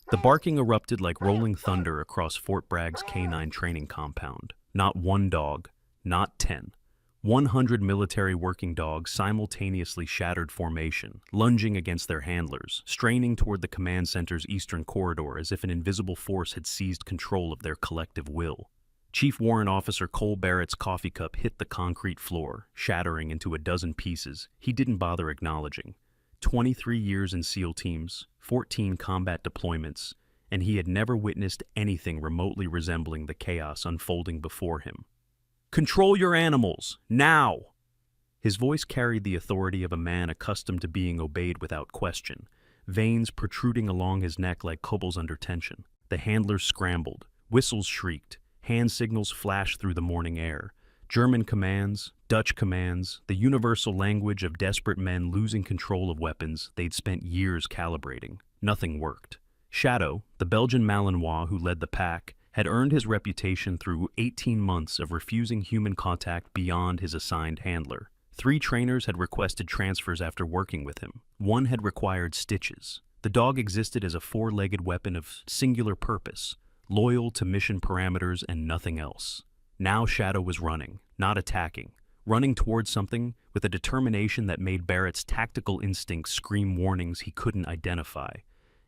The barking erupted like rolling thunder across Fort Bragg's canine training compound. Not one dog, not 10. 100 military working dogs simultaneously shattered formation, lunging against their handlers, straining toward the command center's eastern corridor as if an invisible force had seized control of their collective will. Chief Warrant Officer Cole Barrett's coffee cup hit the concrete floor, shattering into a dozen pieces he didn't bother acknowledging. 23 years in SEAL teams, 14 combat deployments, and he had never witnessed anything remotely resembling the chaos unfolding before him. "Control your animals, now!" His voice carried the authority of a man accustomed to being obeyed without question, veins protruding along his neck like kobolds under tension. The handlers scrambled, whistles shrieked, hand signals flashed through the morning air. German commands, Dutch commands, the universal language of desperate men losing control of weapons they'd spent years calibrating. Nothing worked. Shadow, the Belgian Malinois who led the pack, had earned his reputation through 18 months of refusing human contact beyond his assigned handler. 3 trainers had requested transfers after working with him. 1 had required stitches. The dog existed as a 4-legged weapon of singular purpose, loyal to mission parameters and nothing else. Now Shadow was running, not attacking, running towards something with a determination that made Barrett's tactical instincts scream warnings he couldn't identify.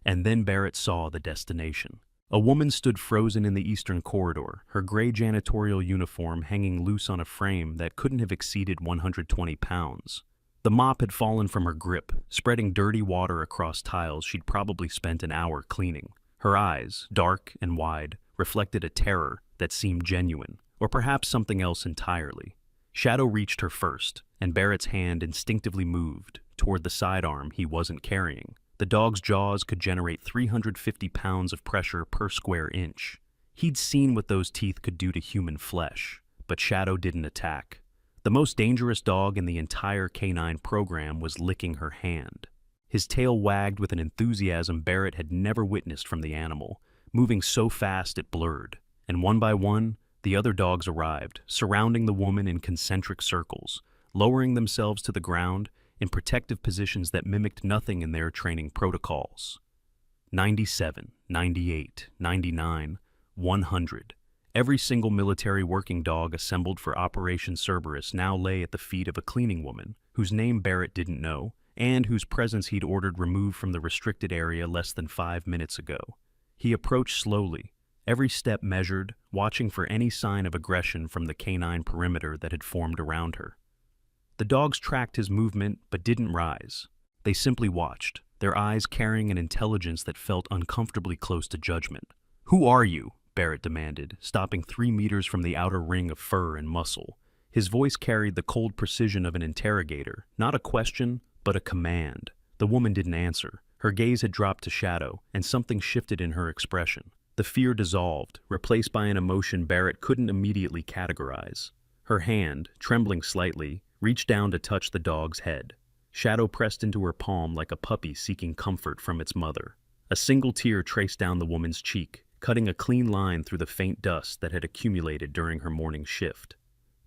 And then Barrett saw the destination. A woman stood frozen in the eastern corridor, her gray janitorial uniform hanging loose on a frame that couldn't have exceeded 120 pounds. The mop had fallen from her grip, spreading dirty water across tiles she'd probably spent an hour cleaning. Her eyes, dark and wide, reflected a terror that seemed genuine, or perhaps something else entirely. Shadow reached her first, and Barrett's hand instinctively moved toward the sidearm he wasn't carrying. The dog's jaws could generate 350 pounds of pressure per square inch. He'd seen what those teeth could do to human flesh, but Shadow didn't attack. The most dangerous dog in the entire canine program was licking her hand. His tail wagged with an enthusiasm Barrett had never witnessed from the animal, moving so fast it blurred. And one by one, the other dogs arrived, surrounding the woman in concentric circles, lowering themselves to the ground in protective positions that mimicked nothing in their training protocols. 97, 98, 99, 100. Every single military working dog assembled for Operation Cerberus now lay at the feet of a cleaning woman, whose name Barrett didn't know, and whose presence he'd ordered removed from the restricted area less than 5 minutes ago. He approached slowly, every step measured, watching for any sign of aggression from the canine perimeter that had formed around her. The dogs tracked his movement but didn't rise. They simply watched, their eyes carrying an intelligence that felt uncomfortably close to judgment. "Who are you?" Barrett demanded, stopping 3 meters from the outer ring of fur and muscle. His voice carried the cold precision of an interrogator, not a question, but a command. The woman didn't answer. Her gaze had dropped to Shadow, and something shifted in her expression. The fear dissolved, replaced by an emotion Barrett couldn't immediately categorize. Her hand, trembling slightly, reached down to touch the dog's head. Shadow pressed into her palm like a puppy seeking comfort from its mother. A single tear traced down the woman's cheek, cutting a clean line through the faint dust that had accumulated during her morning shift.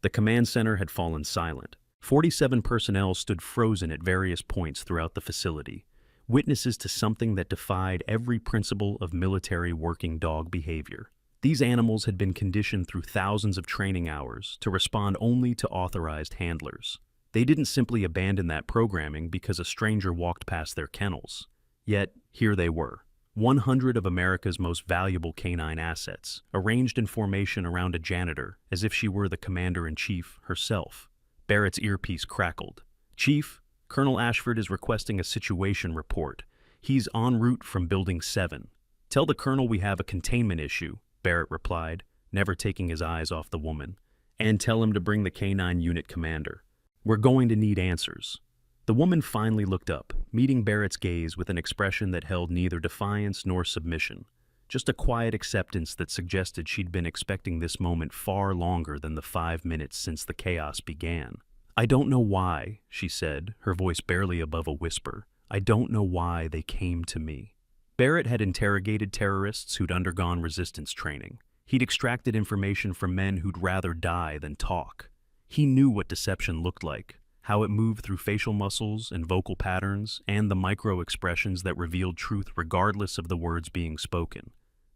The command center had fallen silent. 47 personnel stood frozen at various points throughout the facility, witnesses to something that defied every principle of military working dog behavior. These animals had been conditioned through thousands of training hours to respond only to authorized handlers. They didn't simply abandon that programming because a stranger walked past their kennels. Yet, here they were, 100 of America's most valuable canine assets, arranged in formation around a janitor as if she were the commander-in-chief herself. Barrett's earpiece crackled. "Chief, Colonel Ashford is requesting a situation report. He's en route from Building 7. Tell the colonel we have a containment issue," Barrett replied, never taking his eyes off the woman. "And tell him to bring the canine unit commander. We're going to need answers." The woman finally looked up, meeting Barrett's gaze with an expression that held neither defiance nor submission, just a quiet acceptance that suggested she'd been expecting this moment far longer than the 5 minutes since the chaos began. "I don't know why," she said, her voice barely above a whisper. "I don't know why they came to me." Barrett had interrogated terrorists who'd undergone resistance training. He'd extracted information from men who'd rather die than talk. He knew what deception looked like. how it moved through facial muscles and vocal patterns, and the micro-expressions that revealed truth regardless of the words being spoken.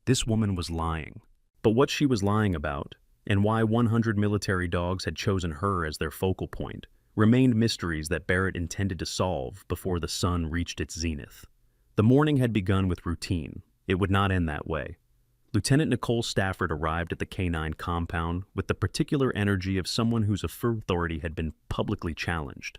This woman was lying. But what she was lying about, and why 100 military dogs had chosen her as their focal point, remained mysteries that Barrett intended to solve before the sun reached its zenith. The morning had begun with routine. It would not end that way. Lieutenant Nicole Stafford arrived at the K-9 compound with the particular energy of someone whose authority had been publicly challenged.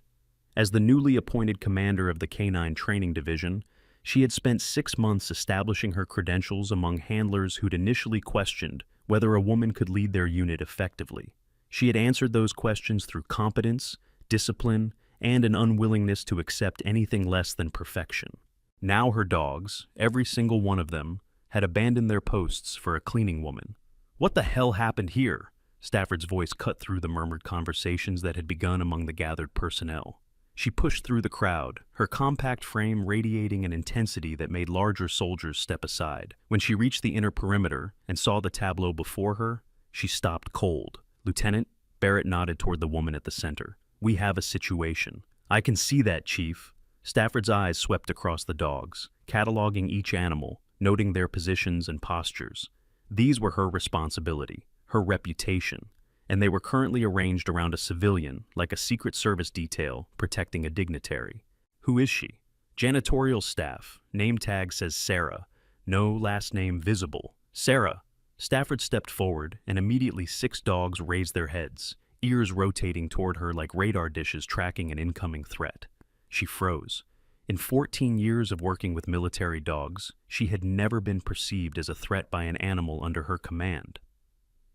As the newly appointed commander of the K-9 training division, she had spent 6 months establishing her credentials among handlers who'd initially questioned whether a woman could lead their unit effectively. She had answered those questions through competence, discipline, and an unwillingness to accept anything less than perfection. Now her dogs, every single one of them, had abandoned their posts for a cleaning woman. "What the hell happened here?" Stafford's voice cut through the murmured conversations that had begun among the gathered personnel. She pushed through the crowd, her compact frame radiating an intensity that made larger soldiers step aside. When she reached the inner perimeter and saw the tableau before her, she stopped cold. "Lieutenant," Barrett nodded toward the woman at the center. "We have a situation." "I can see that, Chief." Stafford's eyes swept across the dogs, cataloging each animal, noting their positions and postures. These were her responsibility, her reputation, and they were currently arranged around a civilian, like a Secret Service detail protecting a dignitary. "Who is she?" "Janitorial staff. Name tag says Sarah. No last name visible." "Sarah." Stafford stepped forward, and immediately 6 dogs raised their heads, ears rotating toward her like radar dishes tracking an incoming threat. She froze. In 14 years of working with military dogs, she had never been perceived as a threat by an animal under her command.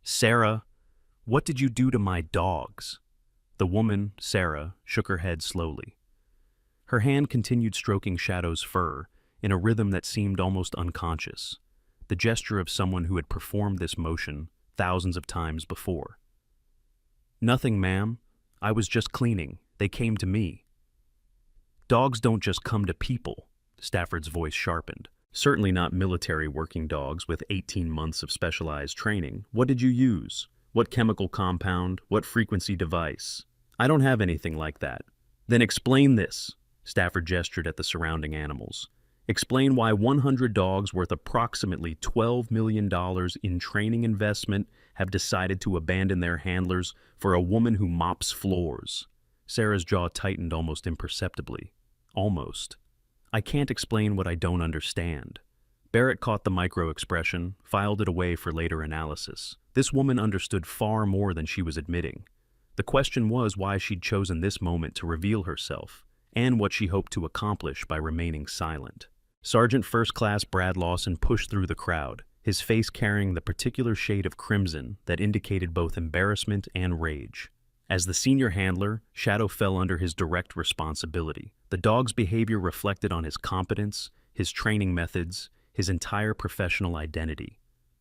"Sarah, what did you do to my dogs?" The woman, Sarah, shook her head slowly. Her hand continued stroking Shadow's fur in a rhythm that seemed almost unconscious, the gesture of someone who had performed this motion thousands of times before. "Nothing, ma'am. I was just cleaning. They came to me." "Dogs don't just come to people," Stafford's voice sharpened. "Certainly not military working dogs with 18 months of specialized training. What did you use? What chemical compound? What frequency device?" "I don't have anything like that." "Then explain this." Stafford gestured at the surrounding animals. "Explain why 100 dogs worth approximately $12 million in training investment have decided to abandon their handlers for a woman who mops floors." Sarah's jaw tightened almost imperceptibly. Almost. "I can't explain what I don't understand." Barrett caught the micro-expression, filed it away for later analysis. This woman understood far more than she was admitting. The question was why she'd chosen this moment to reveal herself, and what she hoped to accomplish by remaining silent. Sergeant First Class Brad Lawson pushed through the crowd, his face carrying the particular shade of crimson that indicated both embarrassment and rage. As the senior handler, Shadow fell under his direct responsibility. The dog's behavior reflected on his competence, his training methods, his entire professional identity.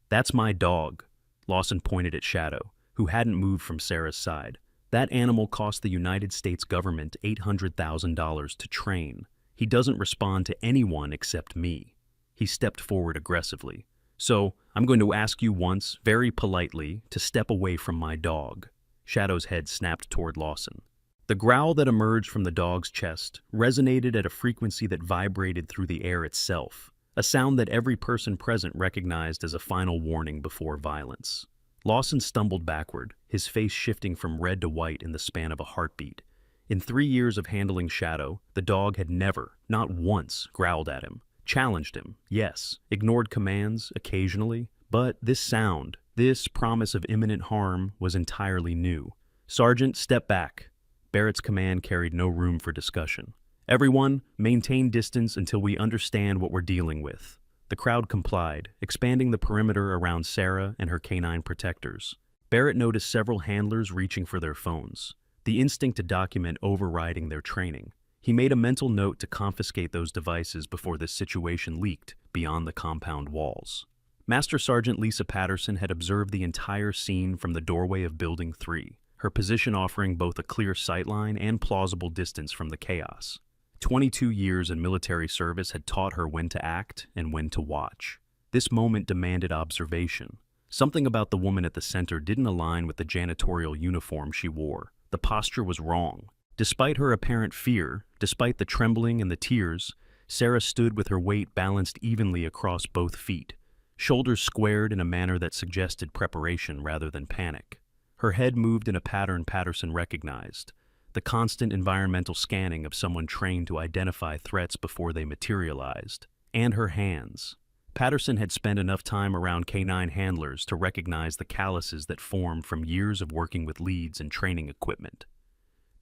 "That's my dog," Lawson pointed at Shadow, who hadn't moved from Sarah's side. "That animal cost the United States government $800,000 to train. He doesn't respond to anyone except me." He stepped forward aggressively. "So, I'm going to ask you once, very politely, to step away from my dog." Shadow's head snapped toward Lawson. The growl that emerged from the dog's chest resonated at a frequency that vibrated through the air itself, a sound that every person present recognized as a final warning before violence. Lawson stumbled backward, his face shifting from red to white in the span of a heartbeat. In 3 years of handling Shadow, the dog had never, not once, growled at him. Challenged him, yes, ignored commands occasionally, but this sound, this promise of imminent harm, was entirely new. "Sergeant, step back." Barrett's command carried no room for discussion. "Everyone, maintain distance until we understand what we're dealing with." The crowd complied, expanding the perimeter around Sarah and her canine protectors. Barrett noticed several handlers reaching for their phones, the instinct to document overriding their training. He made a mental note to confiscate those devices before this situation leaked beyond the compound walls. Master Sergeant Lisa Patterson had observed the entire scene from the doorway of Building 3, her position offering both a clear sightline and plausible distance from the chaos. 22 years in military service had taught her when to act and when to watch. This moment demanded observation. Something about the woman at the center didn't align with the janitorial uniform she wore. The posture was wrong. Despite her apparent fear, despite the trembling and the tears, Sarah stood with her weight balanced evenly across both feet, shoulders squared in a manner that suggested preparation rather than panic. Her head moved in a pattern Patterson recognized, the constant environmental scanning of someone trained to identify threats before they materialized. And her hands. Patterson had spent enough time around canine handlers to recognize the calluses that formed from years of working with leads and training equipment.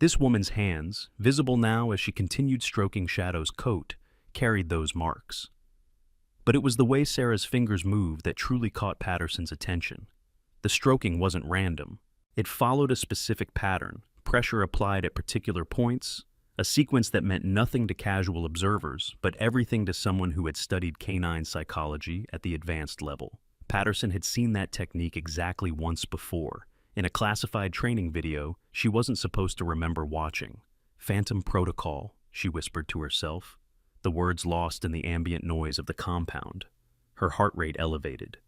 This woman's hands, visible now as she continued stroking Shadow's coat, carried those marks. But it was the way Sarah's fingers moved that truly caught Patterson's attention. The stroking wasn't random. It followed a specific pattern, pressure applied at particular points, a sequence that meant nothing to casual observers, but everything to someone who had studied canine psychology at the advanced level. Patterson had seen that technique exactly once before, in a classified training video she wasn't supposed to remember watching. Phantom Protocol, she whispered to herself, the words lost in the ambient noise of the compound. Her heart rate elevated.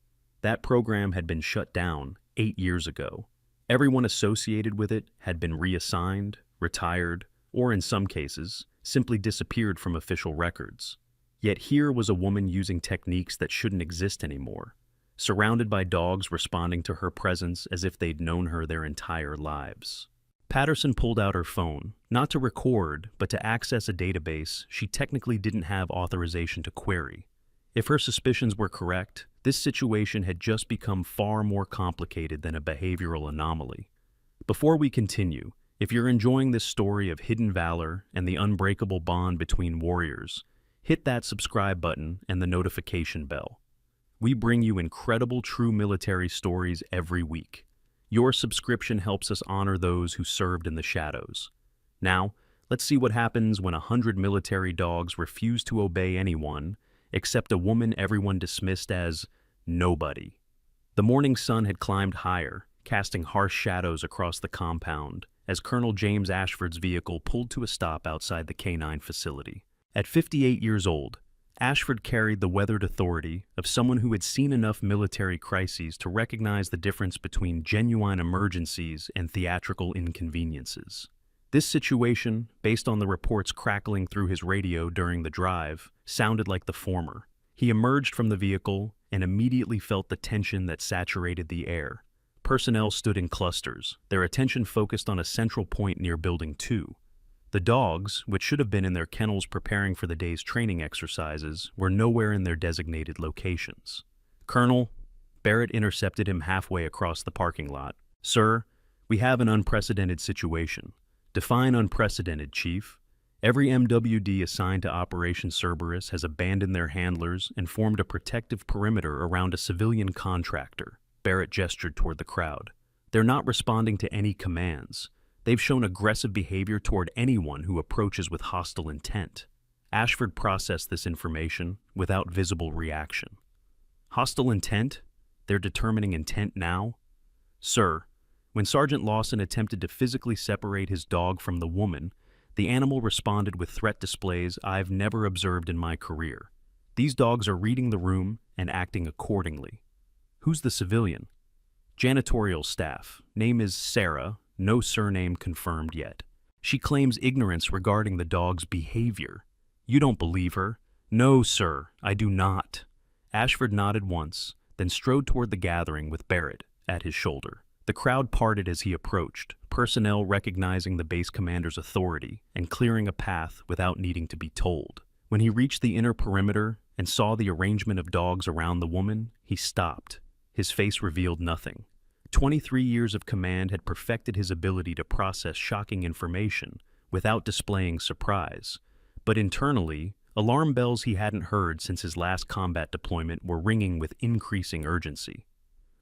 That program had been shut down 8 years ago. Everyone associated with it had been reassigned, retired, or in some cases, simply disappeared from official records. Yet here was a woman using techniques that shouldn't exist anymore, surrounded by dogs responding to her presence as if they'd known her their entire lives. Patterson pulled out her phone, not to record, but to access a database she technically didn't have authorization to query. If her suspicions were correct, this situation had just become far more complicated than a behavioral anomaly. Before we continue, if you're enjoying this story of hidden valor and the unbreakable bond between warriors, hit that subscribe button and the notification bell. We bring you incredible true military stories every week. Your subscription helps us honor those who served in the shadows. Now, let's see what happens when 100 military dogs refuse to obey anyone, except a woman everyone dismissed as nobody. The morning sun had climbed higher, casting harsh shadows across the compound, as Colonel James Ashford's vehicle pulled to a stop outside the canine facility. At 58 years old, Ashford carried the weathered authority of someone who had seen enough military crises to recognize the difference between genuine emergencies and theatrical inconveniences. This situation, based on the reports crackling through his radio during the drive, sounded like the former. He emerged from the vehicle and immediately felt the tension that saturated the air. Personnel stood in clusters, their attention focused on a central point near Building 2. The dogs, which should have been in their kennels preparing for the day's training exercises, were nowhere in their designated locations. "Colonel," Barrett intercepted him halfway across the parking lot. "Sir, we have an unprecedented situation." "Define unprecedented, Chief." "Every MWD assigned to Operation Cerberus has abandoned their handlers and formed a protective perimeter around a civilian contractor." Barrett gestured toward the crowd. "They're not responding to any commands. They've shown aggressive behavior toward anyone who approaches with hostile intent." Ashford processed this information without visible reaction. "Hostile intent? They're determining intent now?" "Sir, when Sergeant Lawson attempted to physically separate his dog from the woman, the animal responded with threat displays I've never observed in my career. These dogs are reading the room and acting accordingly." "Who's the civilian?" "Janitorial staff. Name is Sarah. No surname confirmed yet. She claims ignorance regarding the dog's behavior." "You don't believe her?" "No, sir, I do not." Ashford nodded once, then strode toward the gathering with Barrett at his shoulder. The crowd parted as he approached, personnel recognizing the base commander's authority and clearing a path without needing to be told. When he reached the inner perimeter and saw the arrangement of dogs around the woman, he stopped. His face revealed nothing. 23 years of command had perfected his ability to process shocking information without displaying surprise. But internally, alarm bells he hadn't heard since his last combat deployment were ringing with increasing urgency.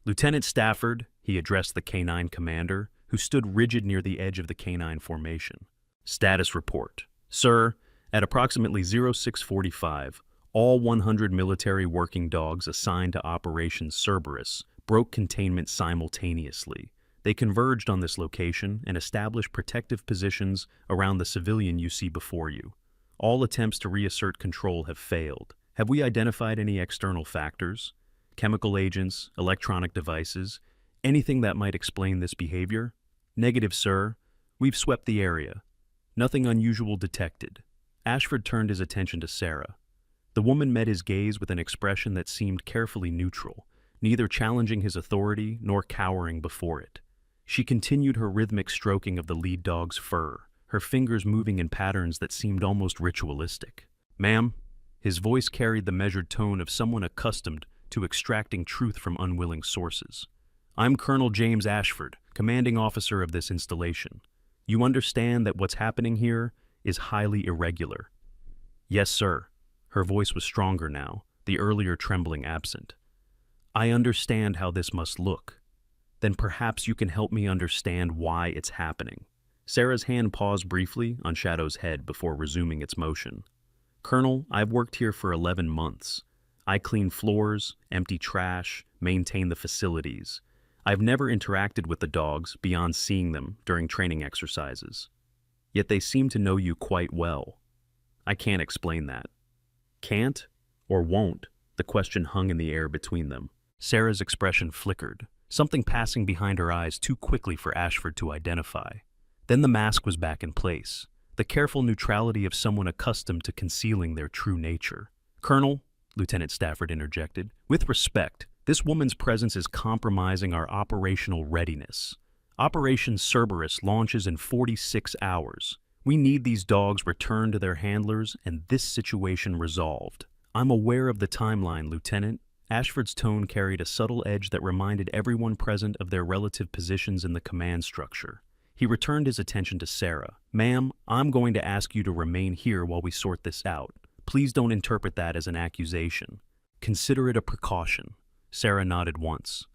"Lieutenant Stafford," he addressed the canine commander, who stood rigid near the edge of the canine formation. "Status report. Sir, at approximately 0645, all 100 military working dogs assigned to Operation Cerberus broke containment simultaneously. They converged on this location and established protective positions around the civilian you see before you. All attempts to reassert control have failed. Have we identified any external factors? Chemical agents, electronic devices, anything that might explain this behavior?" "Negative, sir. We've swept the area." Nothing unusual detected. Ashford turned his attention to Sarah. The woman met his gaze with an expression that seemed carefully neutral, neither challenging his authority nor cowering before it. She continued her rhythmic stroking of the lead dog's fur, her fingers moving in patterns that seemed almost ritualistic. "Ma'am," his voice carried the measured tone of someone accustomed to extracting truth from unwilling sources. "I'm Colonel James Ashford, commanding officer of this installation. You understand that what's happening here is highly irregular." "Yes, sir." Her voice was stronger now, the earlier trembling absent. "I understand how this must look. Then perhaps you can help me understand why it's happening." Sarah's hand paused briefly on Shadow's head before resuming its motion. "Colonel, I've worked here for 11 months. I clean floors, empty trash, maintain the facilities. I've never interacted with the dogs beyond seeing them during training exercises. Yet they seem to know you quite well. I can't explain that." "Can't or won't?" The question hung in the air between them. Sarah's expression flickered, something passing behind her eyes too quickly for Ashford to identify. Then the mask was back in place, the careful neutrality of someone accustomed to concealing their true nature. "Colonel," Lieutenant Stafford interjected, "with respect, this woman's presence is compromising our operational readiness. Operation Cerberus launches in 46 hours. We need these dogs returned to their handlers and this situation resolved." "I'm aware of the timeline, Lieutenant." Ashford's tone carried a subtle edge that reminded everyone present of their relative positions in the command structure. He returned his attention to Sarah. "Ma'am, I'm going to ask you to remain here while we sort this out. Please don't interpret that as an accusation. Consider it a precaution." Sarah nodded once.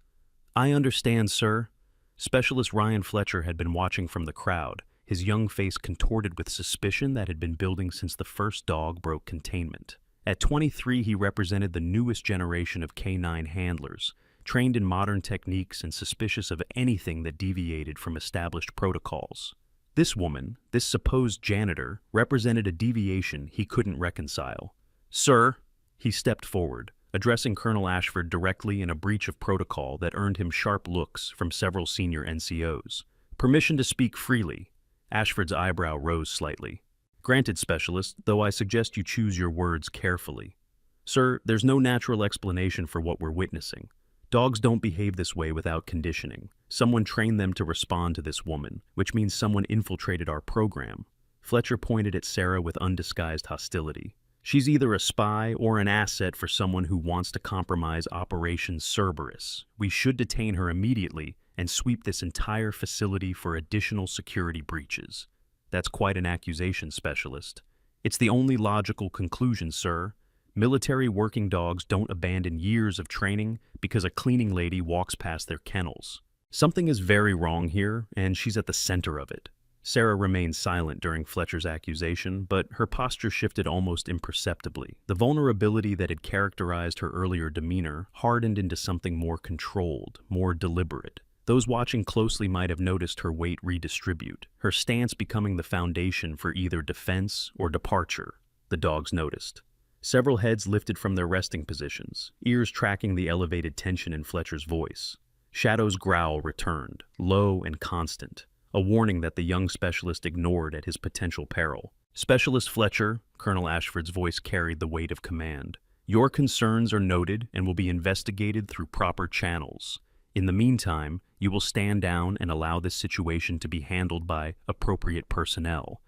"I understand, sir." Specialist Ryan Fletcher had been watching from the crowd, his young face contorted with suspicion that had been building since the first dog broke containment. At 23, he represented the newest generation of canine handlers, trained in modern techniques and suspicious of anything that deviated from established protocols. This woman, this supposed janitor, represented a deviation he couldn't reconcile. "Sir," he stepped forward, addressing Colonel Ashford directly in a breach of protocol that earned him sharp looks from several senior NCOs. "Permission to speak freely." Ashford's eyebrow rose slightly. "Granted, Specialist, though I suggest you choose your words carefully. Sir, there's no natural explanation for what we're witnessing. Dogs don't behave this way without conditioning. Someone trained them to respond to this woman, which means someone infiltrated our program." Fletcher pointed at Sarah with undisguised hostility. "She's either a spy or an asset for someone who wants to compromise Operation Cerberus. We should detain her immediately and sweep this entire facility for additional security breaches." "That's quite an accusation, Specialist." "It's the only logical conclusion, sir. Military working dogs don't abandon years of training because a cleaning lady walks past their kennels. Something is very wrong here, and she's at the center of it." Sarah remained silent during Fletcher's accusation, but her posture shifted almost imperceptibly. The vulnerability that had characterized her earlier demeanor hardened into something more controlled, more deliberate. Those watching closely might have noticed her weight redistribute, her stance becoming the foundation for either defense or departure. The dogs noticed. Several heads lifted from their resting positions, ears tracking the elevated tension in Fletcher's voice. Shadow's growl returned, low and constant, a warning that the young specialist ignored at his potential peril. "Specialist Fletcher," Colonel Ashford's voice carried the weight of command, "your concerns are noted and will be investigated through proper channels. In the meantime, you will stand down and allow this situation to be handled by appropriate personnel.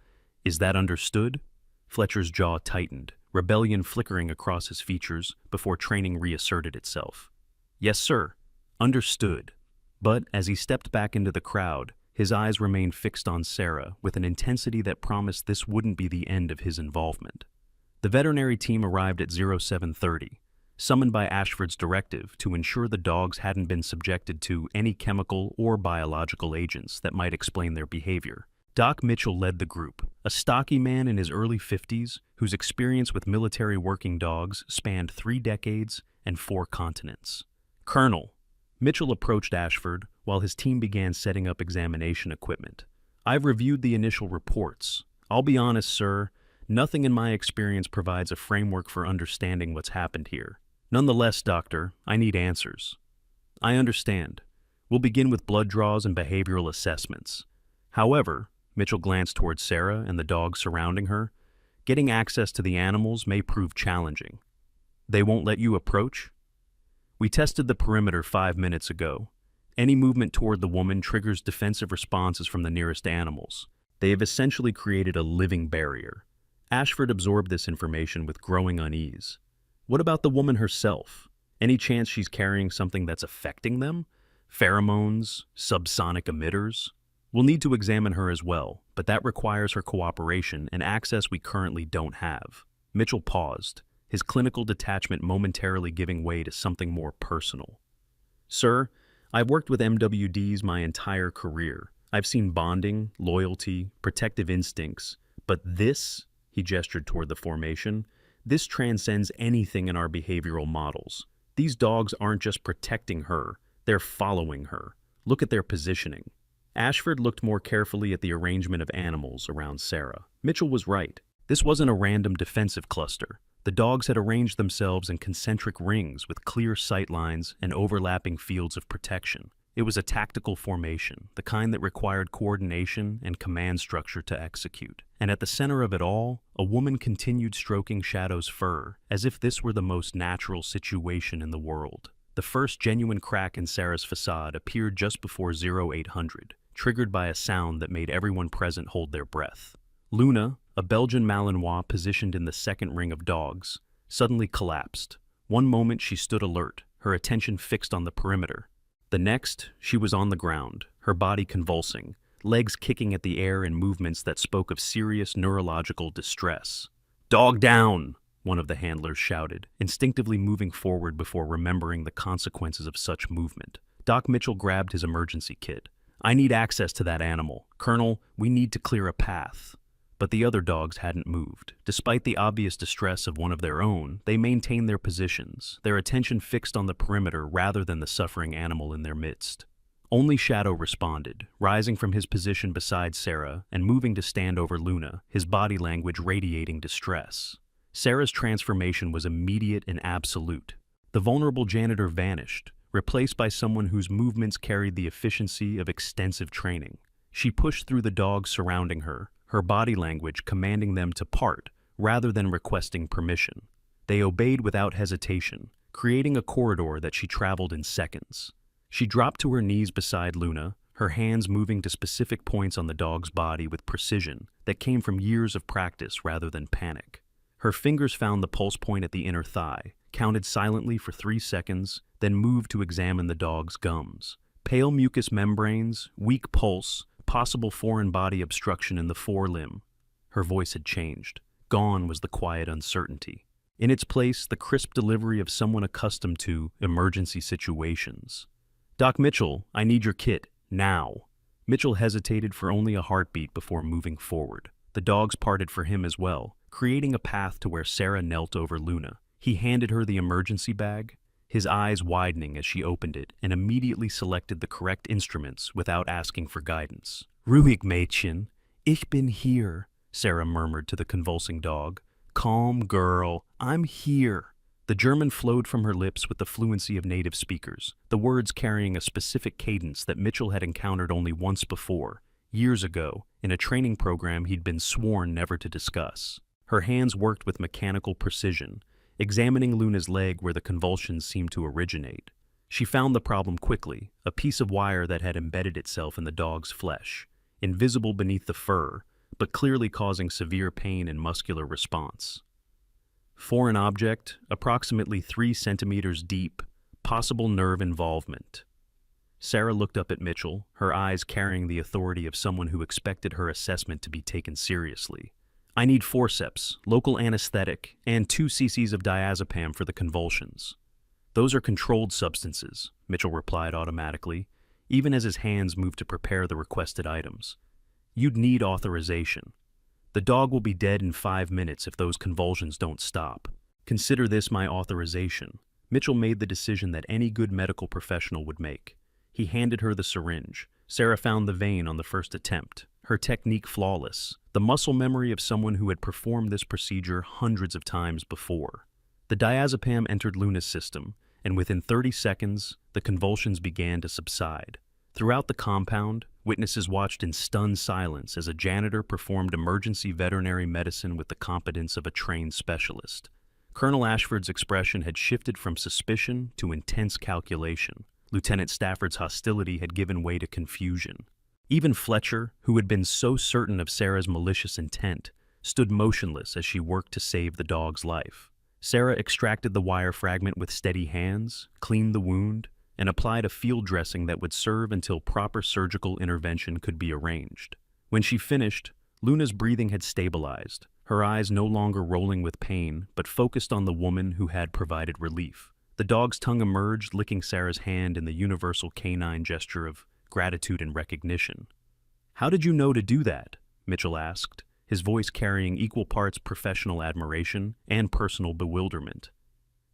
Is that understood?" Fletcher's jaw tightened, rebellion flickering across his features before training reasserted itself. "Yes, sir. Understood." But as he stepped back into the crowd, his eyes remained fixed on Sarah with an intensity that promised this wouldn't be the end of his involvement. The veterinary team arrived at 0730. Summoned by Ashford's directive to ensure the dogs hadn't been subjected to any chemical or biological agents that might explain their behavior. Doc Mitchell led the group, a stocky man in his early 50s whose experience with military working dogs spanned 3 decades and 4 continents. "Colonel," Mitchell approached Ashford while his team began setting up examination equipment. "I've reviewed the initial reports. I'll be honest, sir, nothing in my experience provides a framework for understanding what's happened here. Nonetheless, Doctor, I need answers." "I understand. We'll begin with blood draws and behavioral assessments. However," Mitchell glanced towards Sarah and the dogs surrounding her. Getting access to the animals may prove challenging. They won't let you approach? We tested the perimeter 5 minutes ago. Any movement toward the woman triggers defensive responses from the nearest animals. They have essentially created a living barrier. Ashford absorbed this information with growing unease. What about the woman herself? Any chance she's carrying something that's affecting them? Pheromones? Subsonic emitters? We'll need to examine her as well, but that requires her cooperation and access we currently don't have. Mitchell paused, his clinical detachment momentarily giving way to something more personal. Sir, I've worked with MWDs my entire career. I've seen bonding, loyalty, protective instincts, but this, he gestured toward the formation, this transcends anything in our behavioral models. These dogs aren't just protecting her, they're following her. Look at their positioning. Ashford looked more carefully at the arrangement of animals around Sarah. Mitchell was right. This wasn't a random defensive cluster. The dogs had arranged themselves in concentric rings with clear sight lines and overlapping fields of protection. It was a tactical formation, the kind that required coordination and command structure to execute. And at the center of it all, a woman continued stroking Shadow's fur, as if this were the most natural situation in the world. The first genuine crack in Sarah's facade appeared just before 0800, triggered by a sound that made everyone present hold their breath. Luna, a Belgian Malinois positioned in the second ring of dogs, suddenly collapsed. One moment she stood alert, her attention fixed on the perimeter. The next, she was on the ground, her body convulsing, legs kicking at the air in movements that spoke of serious neurological distress. "Dog down!" one of the handlers shouted, instinctively moving forward before remembering the consequences of such movement. Doc Mitchell grabbed his emergency kit. "I need access to that animal. Colonel, we need to clear a path." But the other dogs hadn't moved. Despite the obvious distress of one of their own, they maintained their positions, their attention fixed on the perimeter rather than the suffering animal in their midst. Only Shadow responded, rising from his position beside Sarah and moving to stand over Luna, his body language radiating distress. Sarah's transformation was immediate and absolute. The vulnerable janitor vanished, replaced by someone whose movements carried the efficiency of extensive training. She pushed through the dogs surrounding her, her body language commanding them to part rather than requesting permission. They obeyed without hesitation, creating a corridor that she traveled in seconds. She dropped to her knees beside Luna, her hands moving to specific points on the dog's body with precision that came from years of practice rather than panic. Her fingers found the pulse point at the inner thigh, counted silently for 3 seconds, then moved to examine the dog's gums. Pale mucous membranes, weak pulse, possible foreign body obstruction in the forelimb. Her voice had changed. Gone was the quiet uncertainty. In its place, the crisp delivery of someone accustomed to emergency situations. "Doc Mitchell, I need your kit, now." Mitchell hesitated for only a heartbeat before moving forward. The dogs parted for him as well, creating a path to where Sarah knelt over Luna. He handed her the emergency bag, his eyes widening as she opened it, and immediately selected the correct instruments without asking for guidance. "Ruhig, Mädchen. Ich bin hier," Sarah murmured to the convulsing dog. "Calm, girl. I'm here." The German flowed from her lips with the fluency of native speakers, the words carrying a specific cadence that Mitchell had encountered only once before, years ago, in a training program he'd been sworn never to discuss. Her hands worked with mechanical precision, examining Luna's leg where the convulsions seemed to originate. She found the problem quickly, a piece of wire that had embedded itself in the dog's flesh, invisible beneath the fur, but clearly causing severe pain and muscular response. Foreign object, approximately 3 centimeters deep, possible nerve involvement. Sarah looked up at Mitchell, her eyes carrying the authority of someone who expected her assessment to be taken seriously. "I need forceps, local anesthetic, and 2 cc's of diazepam for the convulsions." "Those are controlled substances," Mitchell replied automatically, even as his hands moved to prepare the requested items. "You'd need authorization. The dog will be dead in 5 minutes if those convulsions don't stop. Consider this my authorization." Mitchell made the decision that any good medical professional would make. He handed her the syringe. Sarah found the vein on the first attempt, her technique flawless, the muscle memory of someone who had performed this procedure hundreds of times before. The diazepam entered Luna's system, and within 30 seconds, the convulsions began to subside. Throughout the compound, Witnesses watched in stunned silence as a janitor performed emergency veterinary medicine with the competence of a trained specialist. Colonel Ashford's expression had shifted from suspicion to intense calculation. Lieutenant Stafford's hostility had given way to confusion. Even Fletcher, who had been so certain of Sarah's malicious intent, stood motionless as she worked to save the dog's life. Sarah extracted the wire fragment with steady hands, cleaned the wound, and applied a field dressing that would serve until proper surgical intervention could be arranged. When she finished, Luna's breathing had stabilized, her eyes no longer rolling with pain, but focused on the woman who had provided relief. The dog's tongue emerged, licking Sarah's hand in the universal canine gesture of gratitude and recognition. "How did you know to do that?" Mitchell asked, his voice carrying equal parts professional admiration and personal bewilderment.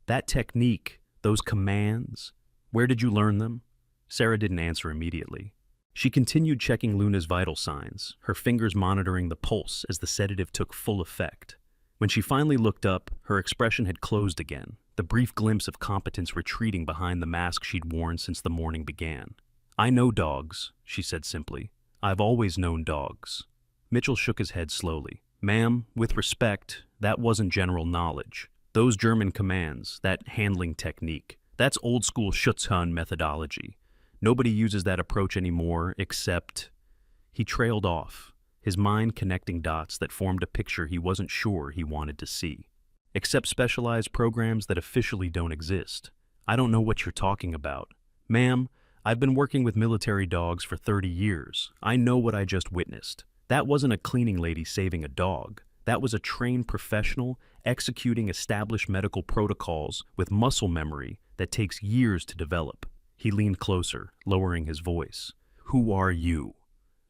"That technique, those commands, where did you learn them?" Sarah didn't answer immediately. She continued checking Luna's vital signs, her fingers monitoring the pulse as the sedative took full effect. When she finally looked up, her expression had closed again, the brief glimpse of competence retreating behind the mask she'd worn since the morning began. "I know dogs," she said simply. "I've always known dogs." Mitchell shook his head slowly. "Ma'am, with respect, that wasn't general knowledge. Those German commands, that handling technique, that's old-school Schutzhund methodology. Nobody uses that approach anymore except—" He trailed off, his mind connecting dots that formed a picture he wasn't sure he wanted to see. "Except specialized programs that officially don't exist. I don't know what you're talking about. Ma'am, I've been working with military dogs for 30 years. I know what I just witnessed. That wasn't a cleaning lady saving a dog. That was a trained professional executing established medical protocols with muscle memory that takes years to develop." He leaned closer, lowering his voice. "Who are you?"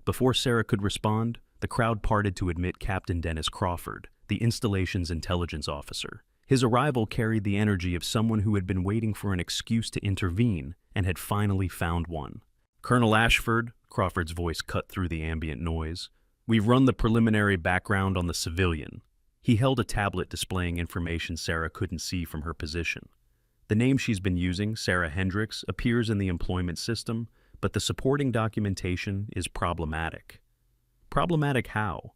Before Sarah could respond, the crowd parted to admit Captain Dennis Crawford, the installation's intelligence officer. His arrival carried the energy of someone who had been waiting for an excuse to intervene and had finally found one. "Colonel Ashford," Crawford's voice cut through the ambient noise, "we've run the preliminary background on the civilian." He held a tablet displaying information Sarah couldn't see from her position. "The name she's been using, Sarah Hendricks, appears in the employment system, but the supporting documentation is problematic." "Problematic how?"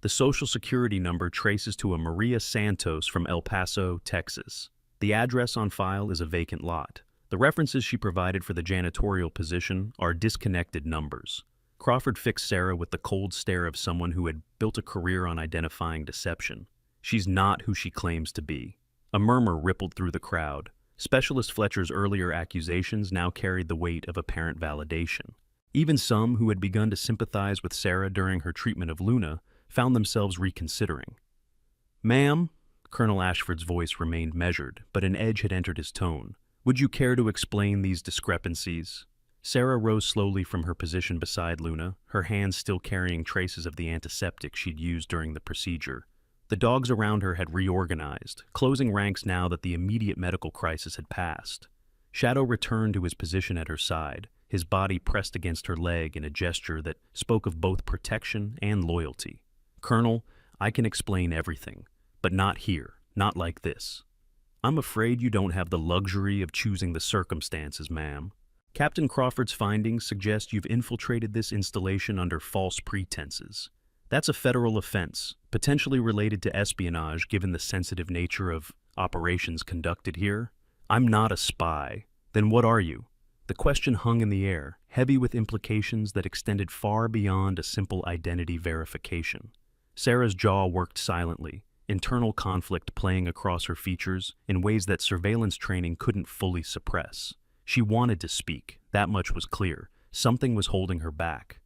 "The social security number traces to a Maria Santos from El Paso, Texas. The address on file is a vacant lot. The references she provided for the janitorial position are disconnected numbers." Crawford fixed Sarah with the cold stare of someone who had built a career on identifying deception. "She's not who she claims to be." A murmur rippled through the crowd. Specialist Fletcher's earlier accusations now carried the weight of apparent validation. Even some who had begun to sympathize with Sarah during her treatment of Luna found themselves reconsidering. "Ma'am," Colonel Ashford's voice remained measured, but an edge had entered his tone. "Would you care to explain these discrepancies?" Sarah rose slowly from her position beside Luna, her hands still carrying traces of the antiseptic she'd used during the procedure. The dogs around her had reorganized, closing ranks now that the immediate medical crisis had passed. Shadow returned to his position at her side, his body pressed against her leg in a gesture that spoke of both protection and loyalty. "Colonel, I can explain everything, but not here, not like this." "I'm afraid you don't have the luxury of choosing the circumstances, ma'am. Captain Crawford's findings suggest you've infiltrated this installation under false pretenses. That's a federal offense, potentially related to espionage given the sensitive nature of operations conducted here." "I'm not a spy." "Then what are you?" The question hung in the air, heavy with implications that extended far beyond a simple identity verification. Sarah's jaw worked silently, internal conflict playing across her features in ways that surveillance training couldn't fully suppress. She wanted to speak, that much was clear. Something was holding her back.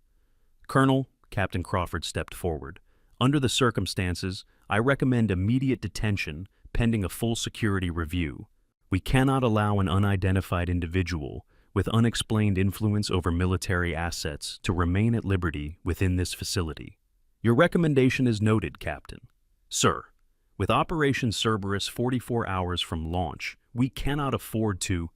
"Colonel," Captain Crawford stepped forward, "under the circumstances, I recommend immediate detention pending a full security review. We cannot allow an unidentified individual with unexplained influence over military assets to remain at liberty within this facility." "Your recommendation is noted, Captain." "Sir, with Operation Cerberus 44 hours from launch, we cannot afford to—"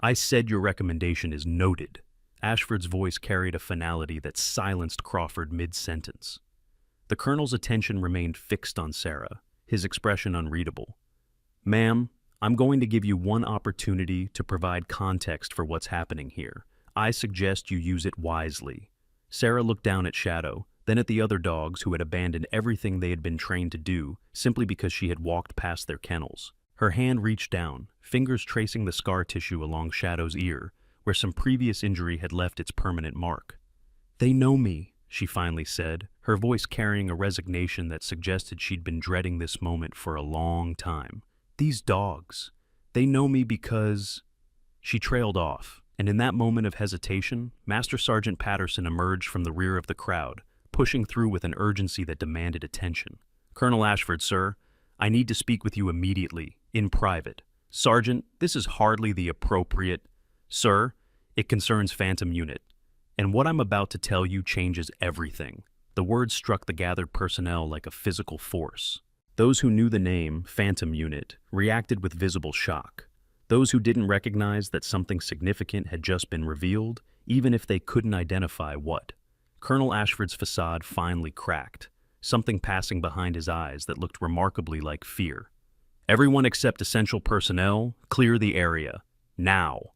"I said your recommendation is noted." Ashford's voice carried a finality that silenced Crawford mid-sentence. The colonel's attention remained fixed on Sarah, his expression unreadable. "Ma'am, I'm going to give you one opportunity to provide context for what's happening here. I suggest you use it wisely." Sarah looked down at Shadow, then at the other dogs who had abandoned everything they had been trained to do simply because she had walked past their kennels. Her hand reached down, fingers tracing the scar tissue along Shadow's ear, where some previous injury had left its permanent mark. "They know me," she finally said, her voice carrying a resignation that suggested she'd been dreading this moment for a long time. "These dogs, they know me because—" She trailed off, and in that moment of hesitation, Master Sergeant Patterson emerged from the rear of the crowd, pushing through with an urgency that demanded attention. "Colonel Ashford, sir, I need to speak with you immediately, in private." "Sergeant, this is hardly the appropriate—" "Sir, it concerns Phantom Unit, and what I'm about to tell you changes everything." The words struck the gathered personnel like a physical force. Those who knew the name, Phantom Unit, reacted with visible shock. Those who didn't recognize that something significant had just been revealed, even if they couldn't identify what. Colonel Ashford's facade finally cracked, something passing behind his eyes that looked remarkably like fear. "Everyone except essential personnel, clear the area. Now."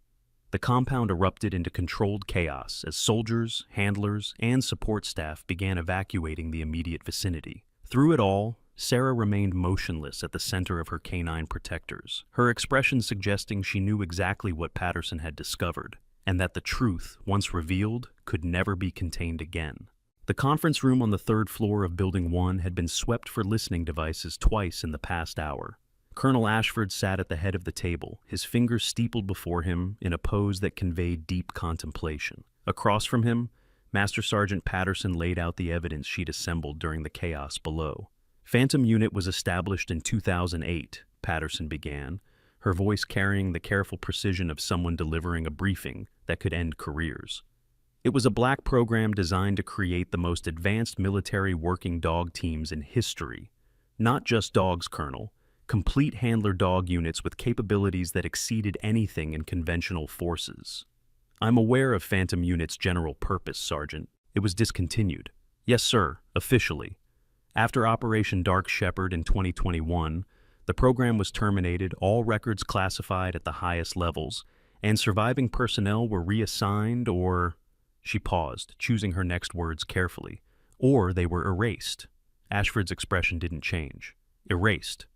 The compound erupted into controlled chaos as soldiers, handlers, and support staff began evacuating the immediate vicinity. Through it all, Sarah remained motionless at the center of her canine protectors, her expression suggesting she knew exactly what Patterson had discovered, and that the truth, once revealed, could never be contained again. The conference room on the third floor of Building 1 had been swept for listening devices twice in the past hour. Colonel Ashford sat at the head of the table, his fingers steepled before him in a pose that conveyed deep contemplation. Across from him, Master Sergeant Patterson laid out the evidence she'd assembled during the chaos below. "Phantom Unit was established in 2008, Patterson began, her voice carrying the careful precision of someone delivering a briefing that could end careers. "It was a black program designed to create the most advanced military working dog teams in history. Not just dogs, Colonel. Complete handler dog units with capabilities that exceeded anything in conventional forces." "I'm aware of Phantom Unit's general purpose, Sergeant. It was discontinued." "Yes, sir, officially. After Operation Dark Shepherd in 2021, the program was terminated, all records classified at the highest levels, and surviving personnel were reassigned or—" She paused, choosing her next words carefully. "Or they were erased." Ashford's expression didn't change. "Erased.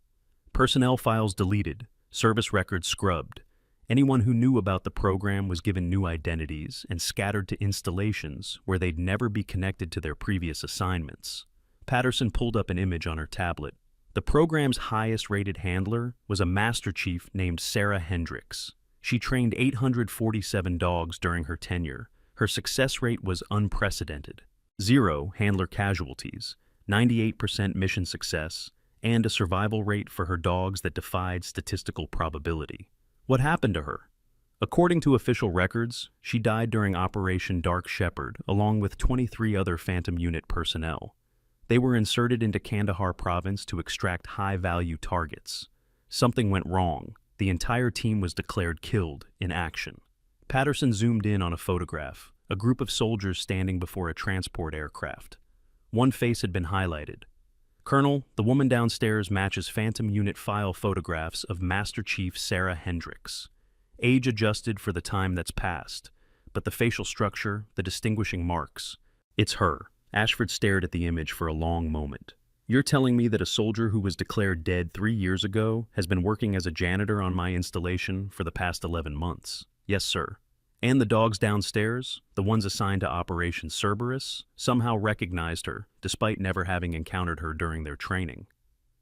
Personnel files deleted, service records scrubbed. Anyone who knew about the program was given new identities and scattered to installations where they'd never be connected to their previous assignments." Patterson pulled up an image on her tablet. The program's highest-rated handler was a Master Chief named Sarah Hendricks. She trained 847 dogs during her tenure. Her success rate was unprecedented. 0 handler casualties, 98% mission success, and a survival rate for her dogs that defied statistical probability. What happened to her? According to official records, she died during Operation Dark Shepherd, along with 23 other Phantom Unit personnel. They were inserted into Kandahar province to extract high-value targets. Something went wrong. The entire team was declared killed in action. Patterson zoomed in on a photograph, a group of soldiers standing before a transport aircraft. One face had been highlighted. "Colonel, the woman downstairs matches Phantom Unit file photographs of Master Chief Sarah Hendricks. Age adjusted for the time that's passed, but the facial structure, the distinguishing marks. It's her." Ashford stared at the image for a long moment. "You're telling me that a soldier who was declared dead 3 years ago has been working as a janitor on my installation for the past 11 months. "Yes, sir." "And the dogs downstairs, the ones assigned to Operation Cerberus, somehow recognized her, despite never having encountered her during their training."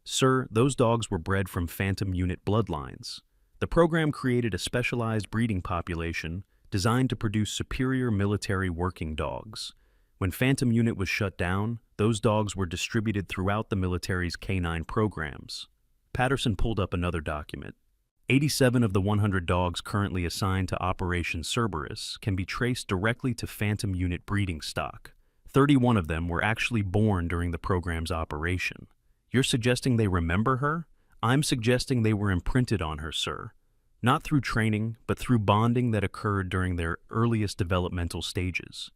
"Sir, those dogs were bred from Phantom Unit bloodlines. The program created a specialized breeding population designed to produce superior military working dogs. When Phantom Unit was shut down, those dogs were distributed throughout the military's canine programs." Patterson pulled up another document. 87 of the 100 dogs currently assigned to Operation Cerberus can be traced directly to Phantom Unit breeding stock. 31 of them were actually born during the program's operation. You're suggesting they remember her? I'm suggesting they were imprinted on her, sir. Not through training, but through bonding that occurred during their earliest developmental stages.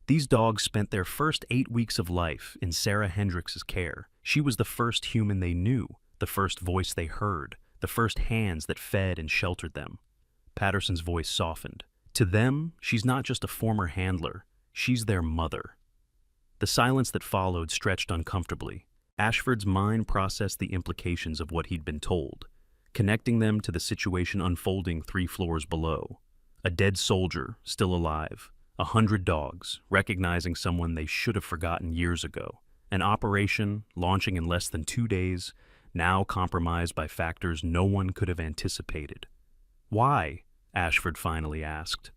These dogs spent their first 8 weeks of life in Sarah Hendricks' care. She was the first human they knew, the first voice they heard, the first hands that fed and sheltered them. Patterson's voice softened. To them, she's not just a former handler. She's their mother. The silence that followed stretched uncomfortably. Ashford's mind processed the implications of what he'd been told, connecting them to the situation unfolding 3 floors below. A dead soldier, still alive. 100 dogs, recognizing someone they should have forgotten years ago. An operation, launching in less than 2 days, now compromised by factors no one could have anticipated. Why? Ashford finally asked.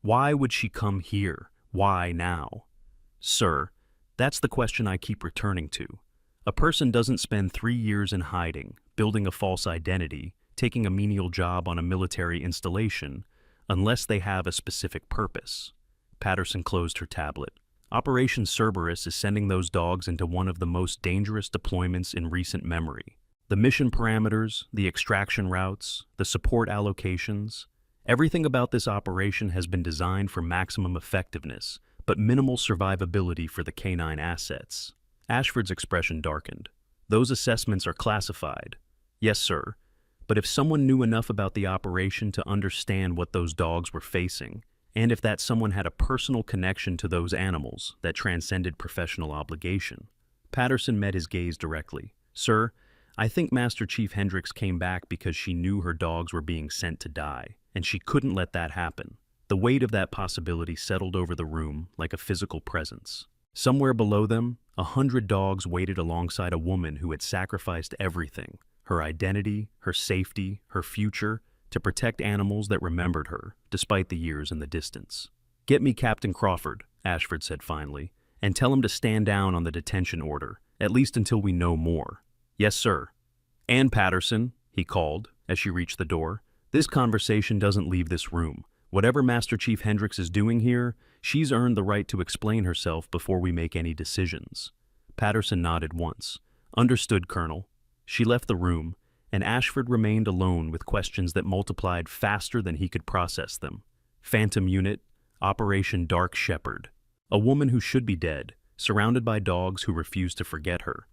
Why would she come here? Why now? Sir, that's the question I keep returning to. A person doesn't spend 3 years in hiding, building a false identity, taking a menial job on a military installation, unless they have a specific purpose. Patterson closed her tablet. Operation Cerberus is sending those dogs into one of the most dangerous deployments in recent memory. The mission parameters, the extraction routes, the support allocations, everything about this operation has been designed for maximum effectiveness, but minimal survivability for the canine assets. Ashford's expression darkened. Those assessments are classified. Yes, sir. But if someone knew enough about the operation to understand what those dogs were facing, and if that someone had a personal connection to those animals that transcended professional obligation. Patterson met his gaze directly. Sir, I think Master Chief Hendricks came back because she knew her dogs were being sent to die, and she couldn't let that happen. The weight of that possibility settled over the room like a physical presence. Somewhere below them, 100 dogs waited alongside a woman who had sacrificed everything, her identity, her safety, her future, to protect animals that remembered her, despite the years and the distance. Get me Captain Crawford, Ashford said finally, and tell him to stand down on the detention order, at least until we know more. Yes, sir. Ann Patterson, he called, as she reached the door. This conversation doesn't leave this room. Whatever Master Chief Hendricks is doing here, she's earned the right to explain herself before we make any decisions. Patterson nodded once. Understood, Colonel. She left the room, and Ashford remained alone with questions that multiplied faster than he could process them. Phantom Unit, Operation Dark Shepherd. A woman who should be dead, surrounded by dogs who refused to forget her.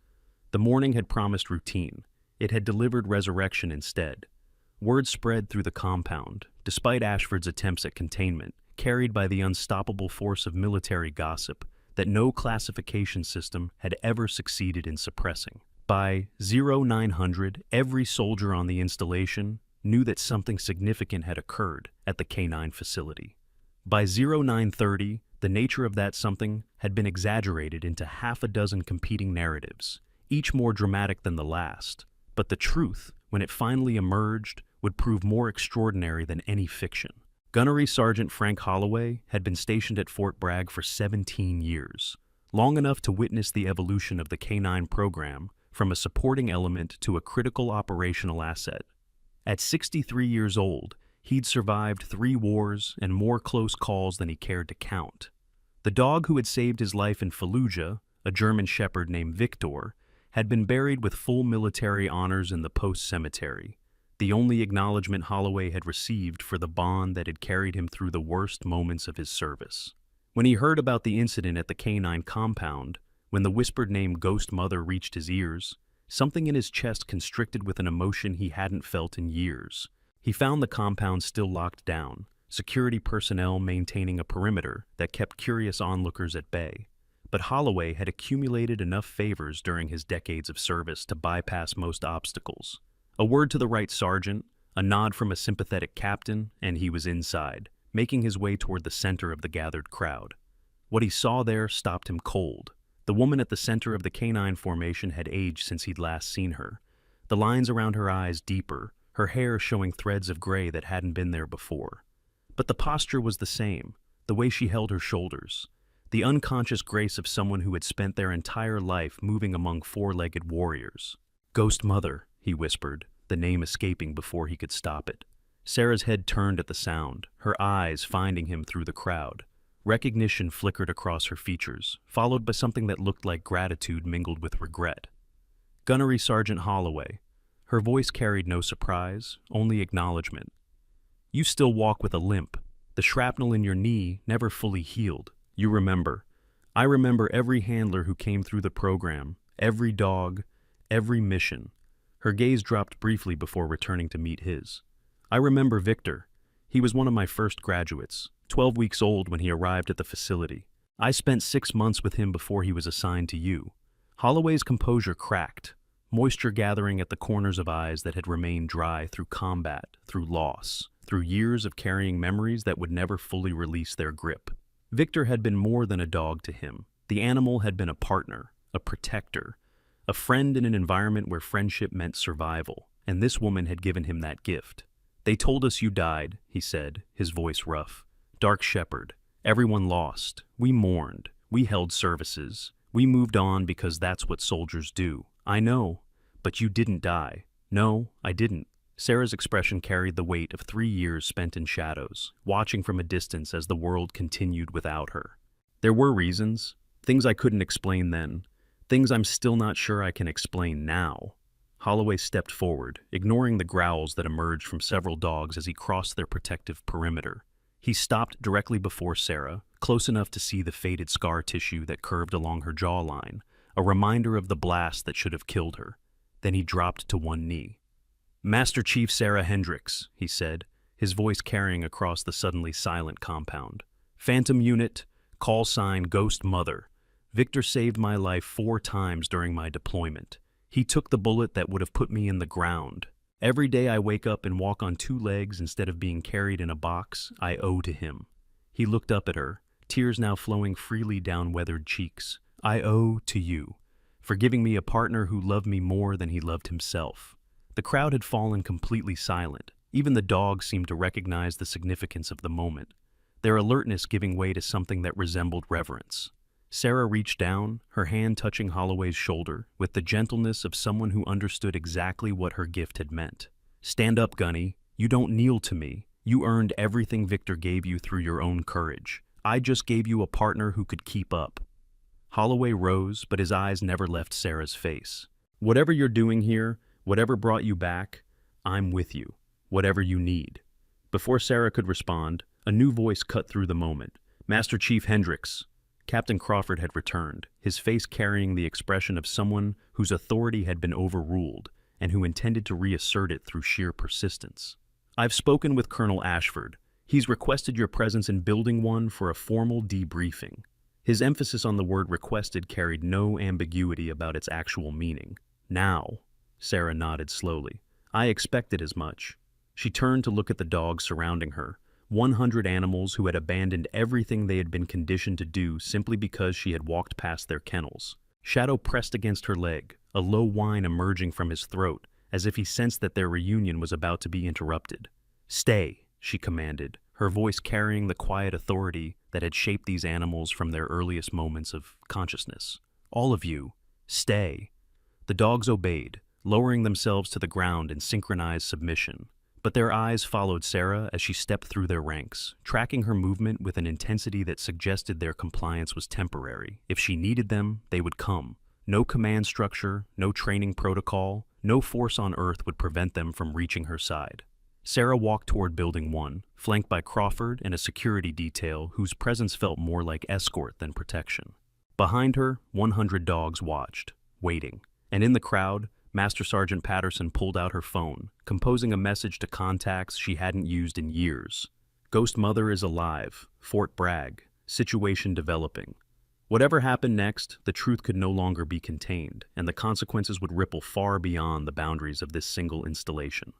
The morning had promised routine. It had delivered resurrection instead. Word spread through the compound, despite Ashford's attempts at containment, carried by the unstoppable force of military gossip that no classification system had ever succeeded in suppressing. By 0900, every soldier on the installation knew that something significant had occurred at the K9 facility. By 0930, the nature of that something had been exaggerated into half a dozen competing narratives, each more dramatic than the last. But the truth, when it finally emerged, would prove more extraordinary than any fiction. Gunnery Sergeant Frank Holloway had been stationed at Fort Bragg for 17 years, long enough to witness the evolution of the K9 program from a supporting element to a critical operational asset. At 63 years old, he'd survived 3 wars and more close calls than he cared to count. The dog who had saved his life in Fallujah, a German shepherd named Victor, had been buried with full military honors in the post cemetery, the only acknowledgement Holloway had received for the bond that had carried him through the worst moments of his service. When he heard about the incident at the K9 compound, when the whispered name Ghost Mother reached his ears, something in his chest constricted with an emotion he hadn't felt in years. He found the compound still locked down, security personnel maintaining a perimeter that kept curious onlookers at bay. But Holloway had accumulated enough favors during his decades of service to bypass most obstacles. A word to the right sergeant, a nod from a sympathetic captain, and he was inside, making his way toward the center of the gathered crowd. What he saw there stopped him cold. The woman at the center of the K9 formation had aged since he'd last seen her, the lines around her eyes deeper, her hair showing threads of gray that hadn't been there before. But the posture was the same, the way she held her shoulders, the unconscious grace of someone who had spent their entire life moving among 4-legged warriors. Ghost Mother, he whispered, the name escaping before he could stop it. Sarah's head turned at the sound, her eyes finding him through the crowd. Recognition flickered across her features, followed by something that looked like gratitude mingled with regret. Gunnery Sergeant Holloway. Her voice carried no surprise, only acknowledgement. You still walk with a limp. The shrapnel in your knee never fully healed. You remember. I remember every handler who came through the program, every dog, every mission. Her gaze dropped briefly before returning to meet his. I remember Victor. He was one of my first graduates, 12 weeks old when he arrived at the facility. I spent 6 months with him before he was assigned to you. Holloway's composure cracked, moisture gathering at the corners of eyes that had remained dry through combat, through loss, through years of carrying memories that would never fully release their grip. Victor had been more than a dog to him. The animal had been a partner, a protector, a friend in an environment where friendship meant survival, and this woman had given him that gift. "They told us you died," he said, his voice rough. "Dark Shepherd. Everyone lost. We mourned. We held services. We moved on because that's what soldiers do. I know. But you didn't die." "No, I didn't." Sarah's expression carried the weight of 3 years spent in shadows, watching from a distance as the world continued without her. "There were reasons. Things I couldn't explain then. Things I'm still not sure I can explain now." Holloway stepped forward, ignoring the growls that emerged from several dogs as he crossed their protective perimeter. He stopped directly before Sarah, close enough to see the faded scar tissue that curved along her jawline, a reminder of the blast that should have killed her. Then he dropped to one knee. "Master Chief Sarah Hendricks," he said, his voice carrying across the suddenly silent compound. "Phantom Unit, call sign Ghost Mother. Victor saved my life 4 times during my deployment. He took the bullet that would have put me in the ground. Every day I wake up and walk on 2 legs instead of being carried in a box, I owe to him." He looked up at her, tears now flowing freely down weathered cheeks. "I owe to you, for giving me a partner who loved me more than he loved himself." The crowd had fallen completely silent. Even the dogs seemed to recognize the significance of the moment, their alertness giving way to something that resembled reverence. Sarah reached down, her hand touching Holloway's shoulder, with the gentleness of someone who understood exactly what her gift had meant. "Stand up, Gunny. You don't kneel to me. You earned everything Victor gave you through your own courage. I just gave you a partner who could keep up." Holloway rose, but his eyes never left Sarah's face. "Whatever you're doing here, whatever brought you back, I'm with you. Whatever you need." Before Sarah could respond, a new voice cut through the moment. "Master Chief Hendricks." Captain Crawford had returned, his face carrying the expression of someone whose authority had been overruled and who intended to reassert it through sheer persistence. "I've spoken with Colonel Ashford. He's requested your presence in Building 1 for a formal debriefing." His emphasis on the word requested carried no ambiguity about its actual meaning. "Now," Sarah nodded slowly. "I expected as much." She turned to look at the dogs surrounding her, 100 animals who had abandoned everything they had been conditioned to do simply because she had walked past their kennels. Shadow pressed against her leg, a low whine emerging from his throat, as if he sensed that their reunion was about to be interrupted. "Stay," she commanded, her voice carrying the quiet authority that had shaped these animals from their earliest moments of consciousness. "All of you, stay." The dogs obeyed, lowering themselves to the ground in synchronized submission. But their eyes followed Sarah as she stepped through their ranks, tracking her movement with an intensity that suggested their compliance was temporary. If she needed them, they would come. No command structure, no training protocol, no force on Earth would prevent them from reaching her side. Sarah walked toward Building 1, flanked by Crawford and a security detail whose presence felt more like escort than protection. Behind her, 100 dogs watched, waiting. And in the crowd, Master Sergeant Patterson pulled out her phone, composing a message to contacts she hadn't used in years. "Ghost Mother is alive. Fort Bragg. Situation developing." Whatever happened next, the truth could no longer be contained, and the consequences would ripple far beyond the boundaries of this single installation.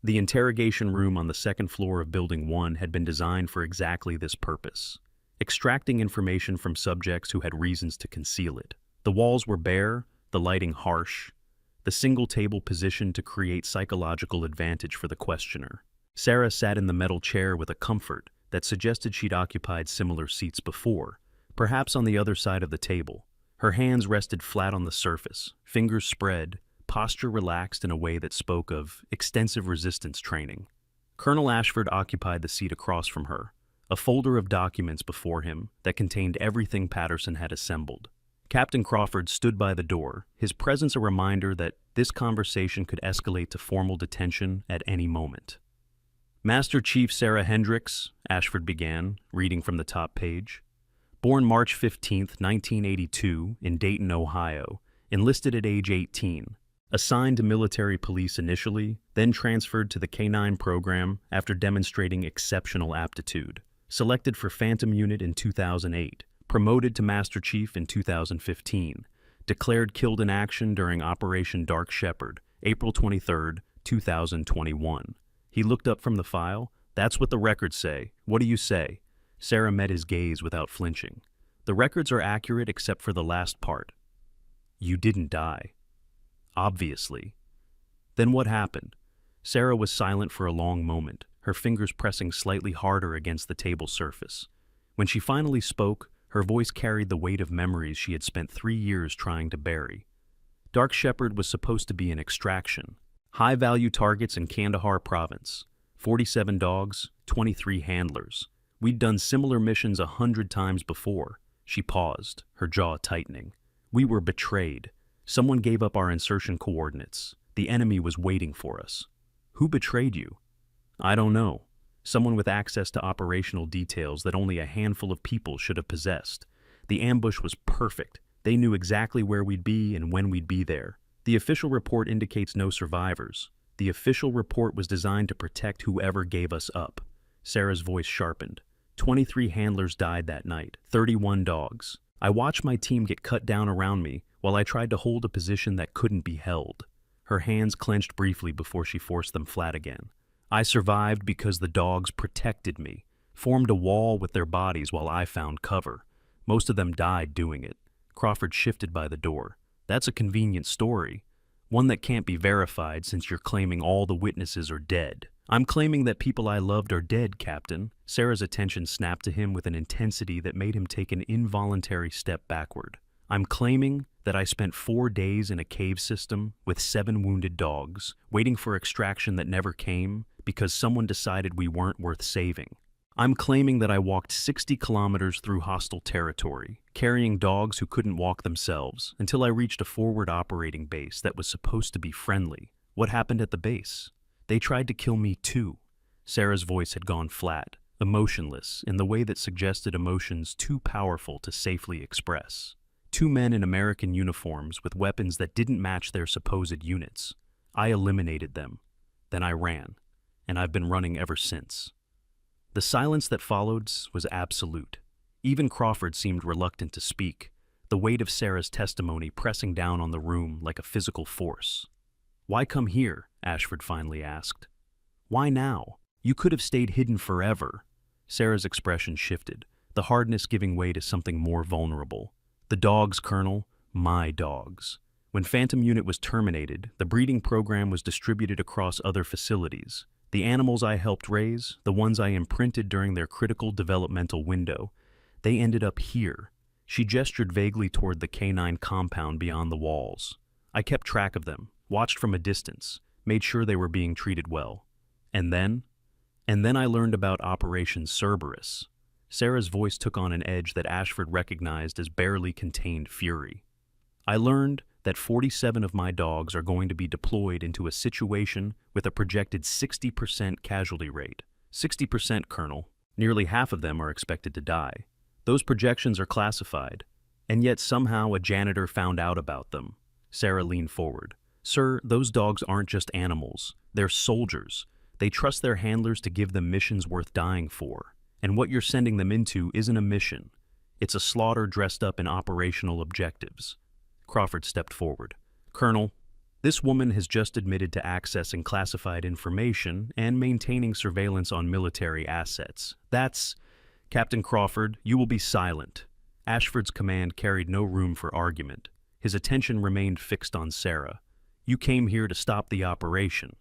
The interrogation room on the 2nd floor of Building 1 had been designed for exactly this purpose, extracting information from subjects who had reasons to conceal it. The walls were bare, the lighting harsh, the single table positioned to create psychological advantage for the questioner. Sarah sat in the metal chair with a comfort that suggested she'd occupied similar seats before, perhaps on the other side of the table. Her hands rested flat on the surface, fingers spread, posture relaxed in a way that spoke of extensive resistance training. Colonel Ashford occupied the seat across from her, a folder of documents before him that contained everything Patterson had assembled. Captain Crawford stood by the door, his presence a reminder that this conversation could escalate to formal detention at any moment. "Master Chief Sarah Hendricks," Ashford began, reading from the top page. "Born March 15, 1982, in Dayton, Ohio, enlisted at age 18. Assigned to military police initially, then transferred to the K-9 program after demonstrating exceptional aptitude. Selected for Phantom Unit in 2008. promoted to Master Chief in 2015, declared killed in action during Operation Dark Shepherd, April 23, 2021. He looked up from the file. That's what the records say. What do you say? Sarah met his gaze without flinching. The records are accurate except for the last part. You didn't die. Obviously. Then what happened? Sarah was silent for a long moment, her fingers pressing slightly harder against the table surface. When she finally spoke, her voice carried the weight of memories she had spent 3 years trying to bury. Dark Shepherd was supposed to be an extraction. High-value targets in Kandahar province. 47 dogs, 23 handlers. We'd done similar missions 100 times before. She paused, her jaw tightening. We were betrayed. Someone gave up our insertion coordinates. The enemy was waiting for us. Who betrayed you? I don't know. Someone with access to operational details that only a handful of people should have possessed. The ambush was perfect. They knew exactly where we'd be and when we'd be there. The official report indicates no survivors. The official report was designed to protect whoever gave us up. Sarah's voice sharpened. 23 handlers died that night, 31 dogs. I watched my team get cut down around me while I tried to hold a position that couldn't be held. Her hands clenched briefly before she forced them flat again. I survived because the dogs protected me, formed a wall with their bodies while I found cover. Most of them died doing it. Crawford shifted by the door. That's a convenient story. One that can't be verified since you're claiming all the witnesses are dead. I'm claiming that people I loved are dead, Captain. Sarah's attention snapped to him with an intensity that made him take an involuntary step backward. I'm claiming that I spent 4 days in a cave system with 7 wounded dogs, waiting for extraction that never came because someone decided we weren't worth saving. I'm claiming that I walked 60 kilometers through hostile territory, carrying dogs who couldn't walk themselves, until I reached a forward operating base that was supposed to be friendly. What happened at the base? They tried to kill me too. Sarah's voice had gone flat, emotionless, in the way that suggested emotions too powerful to safely express. 2 men in American uniforms with weapons that didn't match their supposed units. I eliminated them. Then I ran, and I've been running ever since. The silence that followed was absolute. Even Crawford seemed reluctant to speak, the weight of Sarah's testimony pressing down on the room like a physical force. Why come here? Ashford finally asked. Why now? You could have stayed hidden forever. Sarah's expression shifted, the hardness giving way to something more vulnerable. The dogs, Colonel, my dogs. When Phantom Unit was terminated, the breeding program was distributed across other facilities. The animals I helped raise, the ones I imprinted during their critical developmental window, they ended up here. She gestured vaguely toward the canine compound beyond the walls. I kept track of them, watched from a distance, made sure they were being treated well. And then I learned about Operation Cerberus. Sarah's voice took on an edge that Ashford recognized as barely contained fury. I learned that 47 of my dogs are going to be deployed into a situation with a projected 60% casualty rate. 60%, Colonel. Nearly half of them are expected to die. Those projections are classified, and yet somehow a janitor found out about them. Sarah leaned forward. Sir, those dogs aren't just animals. They're soldiers. They trust their handlers to give them missions worth dying for. And what you're sending them into isn't a mission. It's a slaughter dressed up in operational objectives. Crawford stepped forward. Colonel, this woman has just admitted to accessing classified information and maintaining surveillance on military assets. That's... Captain Crawford, you will be silent. Ashford's command carried no room for argument. His attention remained fixed on Sarah. You came here to stop the operation.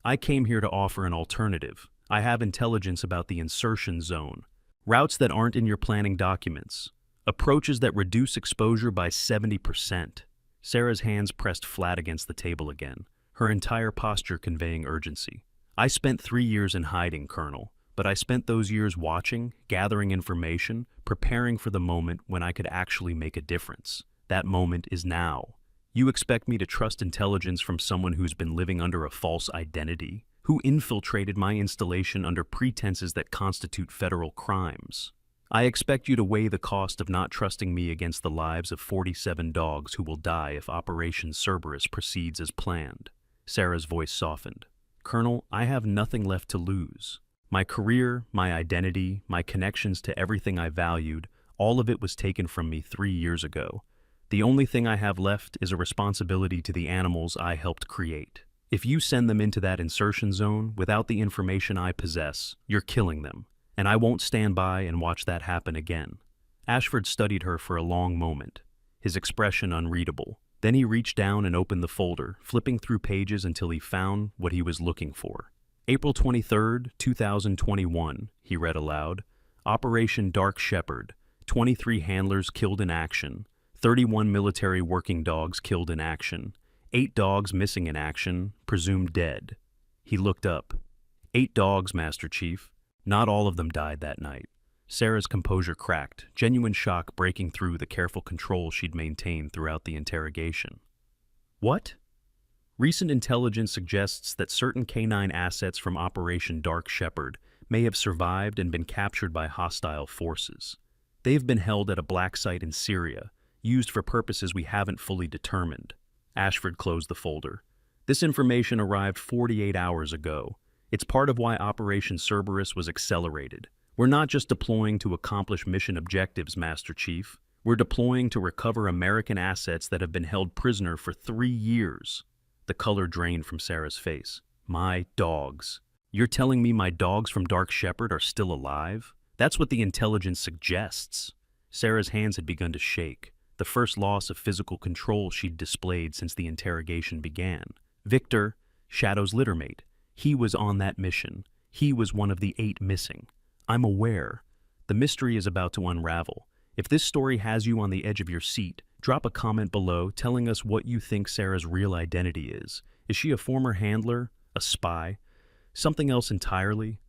I came here to offer an alternative. I have intelligence about the insertion zone, routes that aren't in your planning documents, approaches that reduce exposure by 70%. Sarah's hands pressed flat against the table again, her entire posture conveying urgency. I spent 3 years in hiding, Colonel, but I spent those years watching, gathering information, preparing for the moment when I could actually make a difference. That moment is now. You expect me to trust intelligence from someone who's been living under a false identity? Who infiltrated my installation under pretenses that constitute federal crimes? I expect you to weigh the cost of not trusting me against the lives of 47 dogs who will die if Operation Cerberus proceeds as planned. Sarah's voice softened. Colonel, I have nothing left to lose. My career, my identity, my connections to everything I valued, All of it was taken from me 3 years ago. The only thing I have left is a responsibility to the animals I helped create. If you send them into that insertion zone without the information I possess, you're killing them, and I won't stand by and watch that happen again." Ashford studied her for a long moment, his expression unreadable. Then he reached down and opened the folder, flipping through pages until he found what he was looking for. "April 23rd, 2021, he read aloud. "Operation Dark Shepherd, 23 handlers killed in action, 31 military working dogs killed in action, 8 dogs missing in action, presumed dead." He looked up. 8 dogs, Master Chief. Not all of them died that night." Sarah's composure cracked, genuine shock breaking through the careful control she'd maintained throughout the interrogation. "What?" "Recent intelligence suggests that certain canine assets from Operation Dark Shepherd may have survived and been captured by hostile forces. They've been held at a black site in Syria, used for purposes we haven't fully determined." Ashford closed the folder. "This information arrived 48 hours ago. It's part of why Operation Cerberus was accelerated. We're not just deploying to accomplish mission objectives, Master Chief. We're deploying to recover American assets that have been held prisoner for 3 years. The color drained from Sarah's face. "My dogs. You're telling me my dogs from Dark Shepherd are still alive? That's what the intelligence suggests." Sarah's hands had begun to shake, the first loss of physical control she'd displayed since the interrogation began. Victor, Shadow's littermate, he was on that mission. He was one of the 8 missing. I'm aware. The mystery is about to unravel. If this story has you on the edge of your seat, drop a comment below telling us what you think Sarah's real identity is. Is she a former handler? A spy? Something else entirely?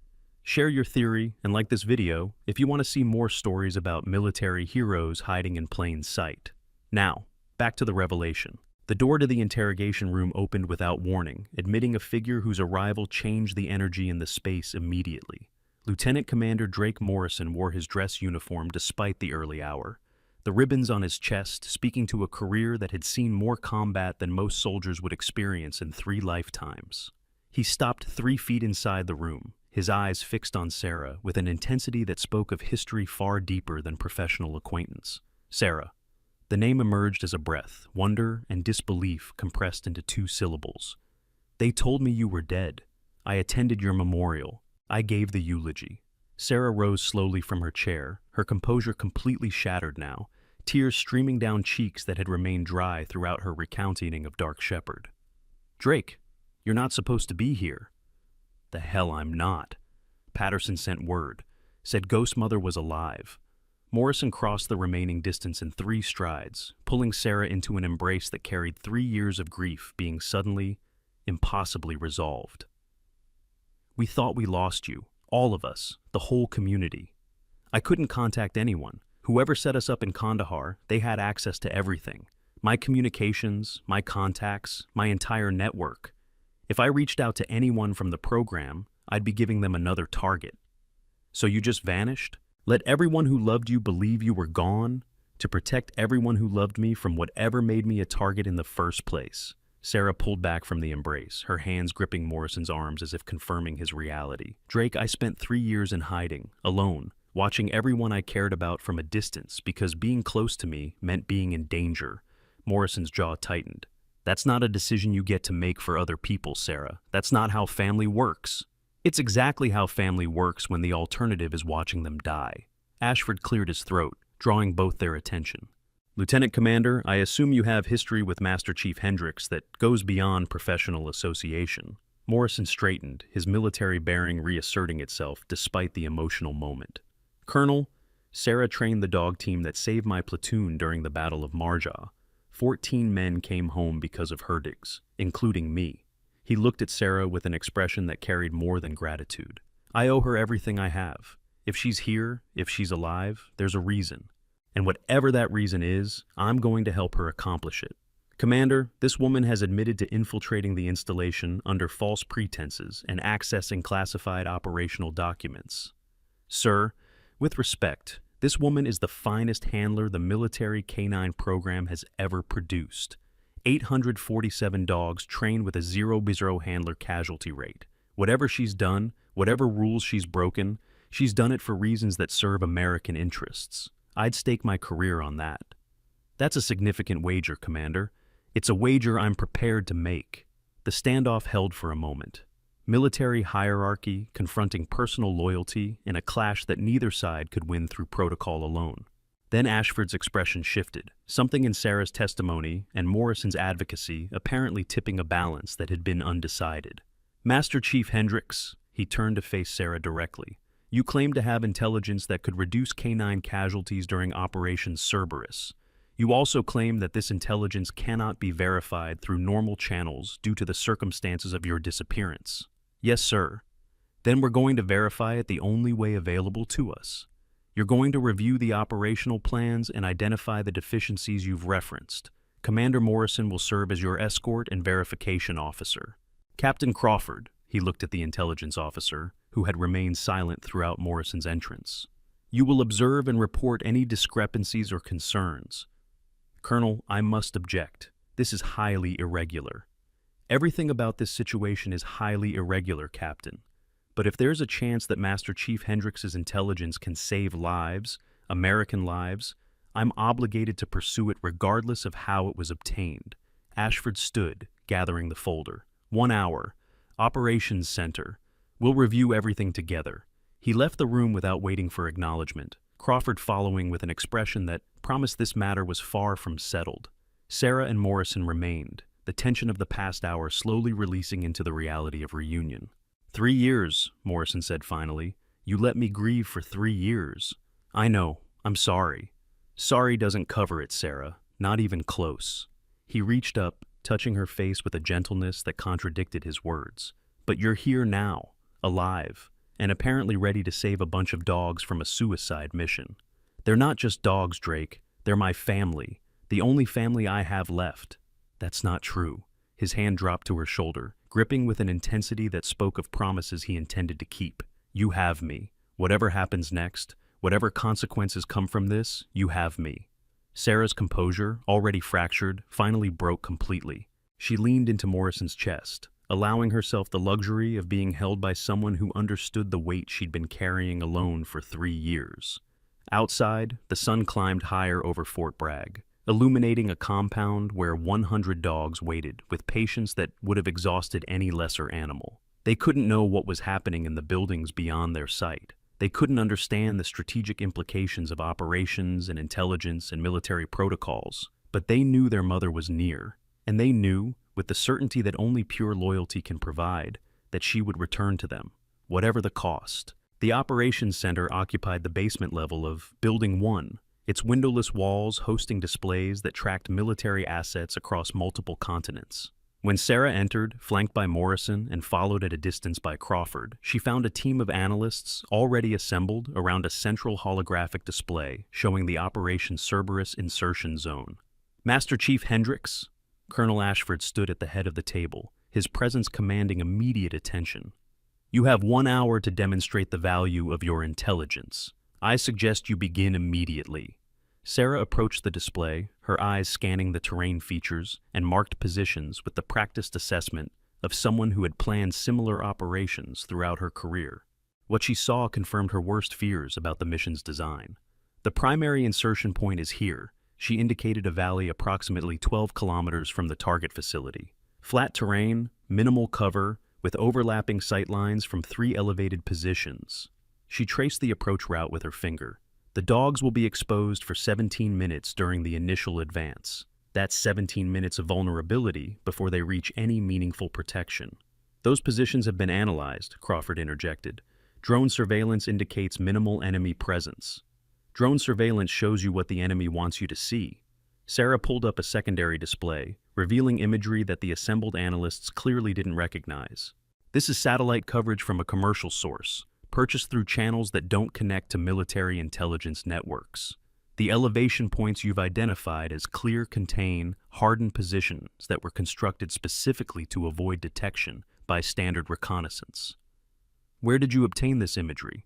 Share your theory and like this video if you want to see more stories about military heroes hiding in plain sight. Now, back to the revelation. The door to the interrogation room opened without warning, admitting a figure whose arrival changed the energy in the space immediately. Lieutenant Commander Drake Morrison wore his dress uniform despite the early hour, the ribbons on his chest speaking to a career that had seen more combat than most soldiers would experience in 3 lifetimes. He stopped 3 feet inside the room, his eyes fixed on Sarah with an intensity that spoke of history far deeper than professional acquaintance. "Sarah." The name emerged as a breath, wonder and disbelief compressed into 2 syllables. "They told me you were dead. I attended your memorial. I gave the eulogy." Sarah rose slowly from her chair, her composure completely shattered now, tears streaming down cheeks that had remained dry throughout her recounting of Dark Shepherd. "Drake, you're not supposed to be here." "The hell I'm not." Patterson sent word, said Ghost Mother was alive. Morrison crossed the remaining distance in 3 strides, pulling Sarah into an embrace that carried 3 years of grief being suddenly, impossibly resolved. "We thought we lost you, all of us, the whole community. I couldn't contact anyone. Whoever set us up in Kandahar, they had access to everything. My communications, my contacts, my entire network. If I reached out to anyone from the program, I'd be giving them another target. So you just vanished? Let everyone who loved you believe you were gone, to protect everyone who loved me from whatever made me a target in the first place." Sarah pulled back from the embrace, her hands gripping Morrison's arms as if confirming his reality. "Drake, I spent 3 years in hiding, alone, watching everyone I cared about from a distance because being close to me meant being in danger." Morrison's jaw tightened. "That's not a decision you get to make for other people, Sarah. That's not how family works." "It's exactly how family works when the alternative is watching them die." Ashford cleared his throat, drawing both their attention. "Lieutenant Commander, I assume you have history with Master Chief Hendricks that goes beyond professional association." Morrison straightened, his military bearing reasserting itself despite the emotional moment. "Colonel, Sarah trained the dog team that saved my platoon during the Battle of Marjah. 14 men came home because of her digs, including me." He looked at Sarah with an expression that carried more than gratitude. "I owe her everything I have. If she's here, if she's alive, there's a reason. And whatever that reason is, I'm going to help her accomplish it. Commander, this woman has admitted to infiltrating the installation under false pretenses and accessing classified operational documents. Sir, with respect, this woman is the finest handler the military canine program has ever produced. 847 dogs trained with a 0-0 handler casualty rate. Whatever she's done, whatever rules she's broken, she's done it for reasons that serve American interests. I'd stake my career on that. That's a significant wager, Commander. It's a wager I'm prepared to make. The standoff held for a moment. Military hierarchy confronting personal loyalty in a clash that neither side could win through protocol alone. Then Ashford's expression shifted, something in Sarah's testimony and Morrison's advocacy apparently tipping a balance that had been undecided. Master Chief Hendricks, he turned to face Sarah directly. You claim to have intelligence that could reduce canine casualties during Operation Cerberus. You also claim that this intelligence cannot be verified through normal channels due to the circumstances of your disappearance. Yes, sir. Then we're going to verify it the only way available to us. You're going to review the operational plans and identify the deficiencies you've referenced. Commander Morrison will serve as your escort and verification officer. Captain Crawford, he looked at the intelligence officer, who had remained silent throughout Morrison's entrance. You will observe and report any discrepancies or concerns. Colonel, I must object. This is highly irregular. Everything about this situation is highly irregular, Captain. But if there's a chance that Master Chief Hendricks' intelligence can save lives, American lives, I'm obligated to pursue it regardless of how it was obtained. Ashford stood, gathering the folder. 1 hour. Operations Center. We'll review everything together. He left the room without waiting for acknowledgement, Crawford following with an expression that promised this matter was far from settled. Sarah and Morrison remained, the tension of the past hour slowly releasing into the reality of reunion. 3 years, Morrison said finally. You let me grieve for 3 years. I know. I'm sorry. Sorry doesn't cover it, Sarah. Not even close. He reached up, touching her face with a gentleness that contradicted his words. But you're here now, alive, and apparently ready to save a bunch of dogs from a suicide mission. They're not just dogs, Drake. They're my family. The only family I have left. That's not true. His hand dropped to her shoulder, gripping with an intensity that spoke of promises he intended to keep. You have me. Whatever happens next, whatever consequences come from this, you have me. Sarah's composure, already fractured, finally broke completely. She leaned into Morrison's chest, allowing herself the luxury of being held by someone who understood the weight she'd been carrying alone for 3 years. Outside, the sun climbed higher over Fort Bragg, illuminating a compound where 100 dogs waited with patience that would have exhausted any lesser animal. They couldn't know what was happening in the buildings beyond their sight. They couldn't understand the strategic implications of operations and intelligence and military protocols, but they knew their mother was near, and they knew, with the certainty that only pure loyalty can provide, that she would return to them, whatever the cost. The operations center occupied the basement level of Building 1, its windowless walls hosting displays that tracked military assets across multiple continents. When Sarah entered, flanked by Morrison and followed at a distance by Crawford, she found a team of analysts already assembled around a central holographic display showing the Operation Cerberus insertion zone. Master Chief Hendricks? Colonel Ashford stood at the head of the table, his presence commanding immediate attention. You have 1 hour to demonstrate the value of your intelligence. I suggest you begin immediately. Sarah approached the display, her eyes scanning the terrain features and marked positions with the practiced assessment of someone who had planned similar operations throughout her career. What she saw confirmed her worst fears about the mission's design. The primary insertion point is here. She indicated a valley approximately 12 kilometers from the target facility. Flat terrain, minimal cover, with overlapping sight lines from 3 elevated positions. She traced the approach route with her finger. The dogs will be exposed for 17 minutes during the initial advance. That's 17 minutes of vulnerability before they reach any meaningful protection. Those positions have been analyzed, Crawford interjected. Drone surveillance indicates minimal enemy presence. Drone surveillance shows you what the enemy wants you to see. Sarah pulled up a secondary display, revealing imagery that the assembled analysts clearly didn't recognize. This is satellite coverage from a commercial source, purchased through channels that don't connect to military intelligence networks. The elevation points you've identified as clear, contain, hardened positions that were constructed specifically to avoid detection by standard reconnaissance. Where did you obtain this imagery?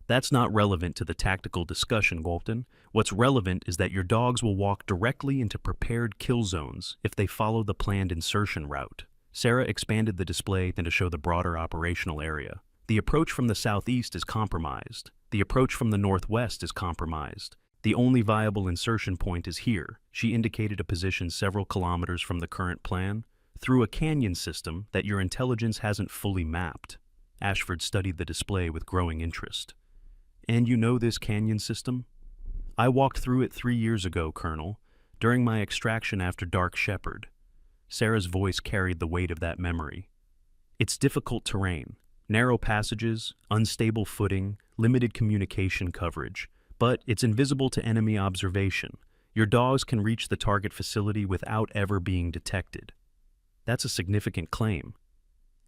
That's not relevant to the tactical discussion, Walton. What's relevant is that your dogs will walk directly into prepared kill zones if they follow the planned insertion route. Sarah expanded the display then to show the broader operational area. The approach from the southeast is compromised. The approach from the northwest is compromised. The only viable insertion point is here. She indicated a position several kilometers from the current plan, through a canyon system that your intelligence hasn't fully mapped. Ashford studied the display with growing interest. And you know this canyon system? I walked through it 3 years ago, Colonel, during my extraction after Dark Shepherd. Sarah's voice carried the weight of that memory. It's difficult terrain, narrow passages, unstable footing, limited communication coverage, but it's invisible to enemy observation. Your dogs can reach the target facility without ever being detected. That's a significant claim.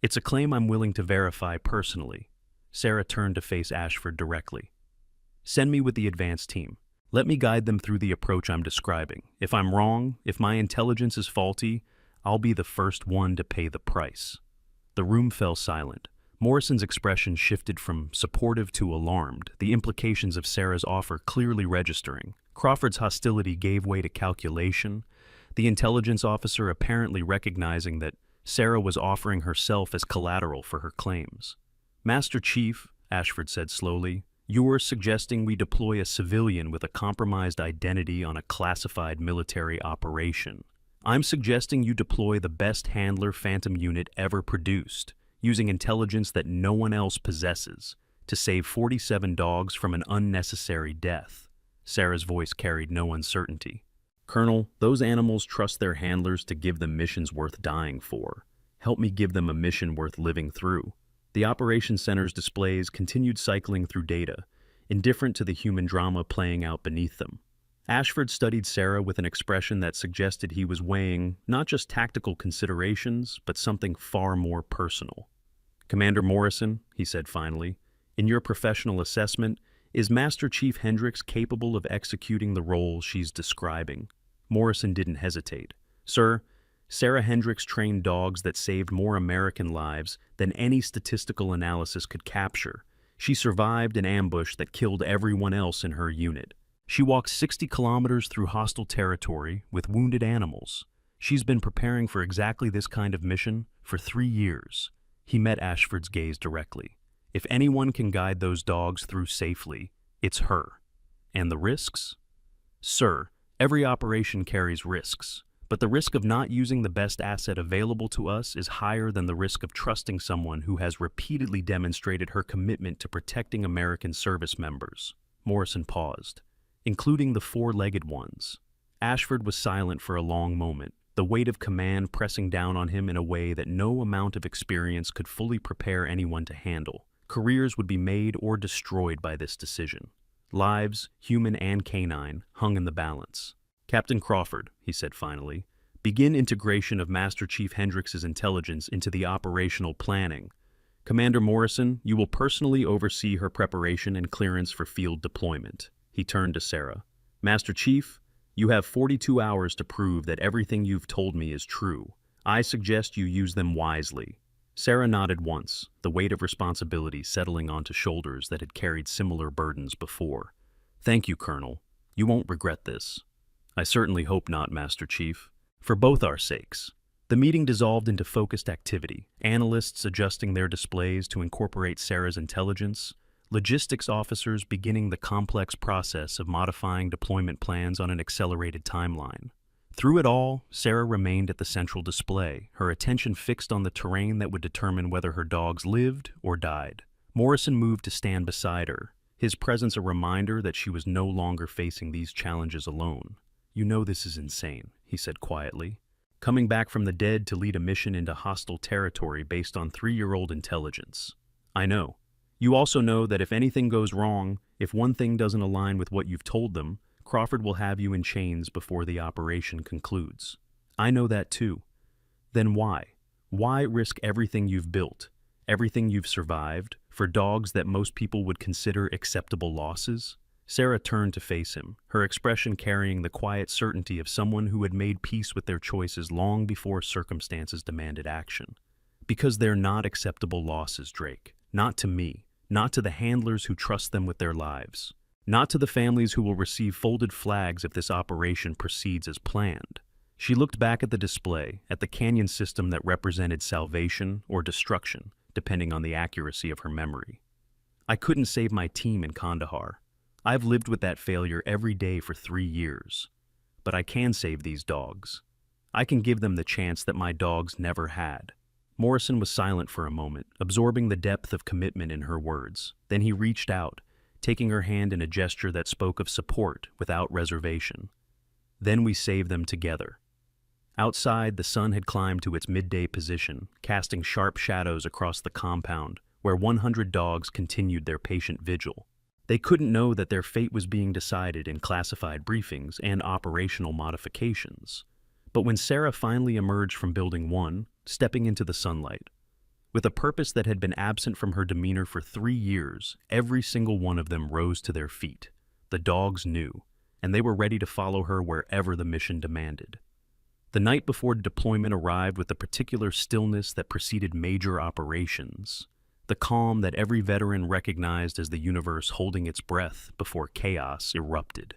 It's a claim I'm willing to verify personally. Sarah turned to face Ashford directly. Send me with the advance team. Let me guide them through the approach I'm describing. If I'm wrong, if my intelligence is faulty, I'll be the first one to pay the price. The room fell silent. Morrison's expression shifted from supportive to alarmed, the implications of Sarah's offer clearly registering. Crawford's hostility gave way to calculation, the intelligence officer apparently recognizing that Sarah was offering herself as collateral for her claims. Master Chief, Ashford said slowly, you're suggesting we deploy a civilian with a compromised identity on a classified military operation. I'm suggesting you deploy the best handler Phantom unit ever produced, using intelligence that no one else possesses, to save 47 dogs from an unnecessary death. Sarah's voice carried no uncertainty. Colonel, those animals trust their handlers to give them missions worth dying for. Help me give them a mission worth living through. The Operations Center's displays continued cycling through data, indifferent to the human drama playing out beneath them. Ashford studied Sarah with an expression that suggested he was weighing not just tactical considerations, but something far more personal. Commander Morrison, he said finally, in your professional assessment, is Master Chief Hendricks capable of executing the role she's describing? Morrison didn't hesitate. Sir, Sarah Hendricks trained dogs that saved more American lives than any statistical analysis could capture. She survived an ambush that killed everyone else in her unit. She walked 60 kilometers through hostile territory with wounded animals. She's been preparing for exactly this kind of mission for 3 years. He met Ashford's gaze directly. If anyone can guide those dogs through safely, it's her. And the risks? Sir, every operation carries risks, but the risk of not using the best asset available to us is higher than the risk of trusting someone who has repeatedly demonstrated her commitment to protecting American service members. Morrison paused, including the four-legged ones. Ashford was silent for a long moment, the weight of command pressing down on him in a way that no amount of experience could fully prepare anyone to handle. Careers would be made or destroyed by this decision. Lives, human and canine, hung in the balance. Captain Crawford, he said finally, begin integration of Master Chief Hendricks' intelligence into the operational planning. Commander Morrison, you will personally oversee her preparation and clearance for field deployment. He turned to Sarah. Master Chief, you have 42 hours to prove that everything you've told me is true. I suggest you use them wisely. Sarah nodded once, the weight of responsibility settling onto shoulders that had carried similar burdens before. Thank you, Colonel. You won't regret this. I certainly hope not, Master Chief. For both our sakes. The meeting dissolved into focused activity, analysts adjusting their displays to incorporate Sarah's intelligence, logistics officers beginning the complex process of modifying deployment plans on an accelerated timeline. Through it all, Sarah remained at the central display, her attention fixed on the terrain that would determine whether her dogs lived or died. Morrison moved to stand beside her, his presence a reminder that she was no longer facing these challenges alone. You know this is insane, he said quietly. Coming back from the dead to lead a mission into hostile territory based on 3-year-old intelligence. I know. You also know that if anything goes wrong, if one thing doesn't align with what you've told them, Crawford will have you in chains before the operation concludes. I know that too. Then why? Why risk everything you've built, everything you've survived, for dogs that most people would consider acceptable losses? Sarah turned to face him, her expression carrying the quiet certainty of someone who had made peace with their choices long before circumstances demanded action. Because they're not acceptable losses, Drake. Not to me. Not to the handlers who trust them with their lives. Not to the families who will receive folded flags if this operation proceeds as planned. She looked back at the display, at the canyon system that represented salvation or destruction, depending on the accuracy of her memory. I couldn't save my team in Kandahar. I've lived with that failure every day for 3 years. But I can save these dogs. I can give them the chance that my dogs never had." Morrison was silent for a moment, absorbing the depth of commitment in her words. Then he reached out, taking her hand in a gesture that spoke of support without reservation. "Then we save them together." Outside, the sun had climbed to its midday position, casting sharp shadows across the compound, where 100 dogs continued their patient vigil. They couldn't know that their fate was being decided in classified briefings and operational modifications. But when Sarah finally emerged from Building 1, stepping into the sunlight, with a purpose that had been absent from her demeanor for 3 years, every single one of them rose to their feet. The dogs knew, and they were ready to follow her wherever the mission demanded. The night before deployment arrived with the particular stillness that preceded major operations, the calm that every veteran recognized as the universe holding its breath before chaos erupted.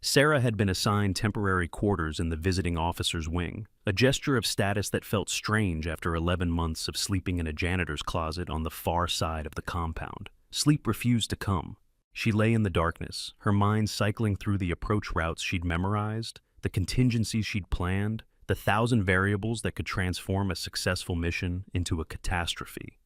Sarah had been assigned temporary quarters in the visiting officer's wing, a gesture of status that felt strange after 11 months of sleeping in a janitor's closet on the far side of the compound. Sleep refused to come. She lay in the darkness, her mind cycling through the approach routes she'd memorized, the contingencies she'd planned, the 1,000 variables that could transform a successful mission into a catastrophe.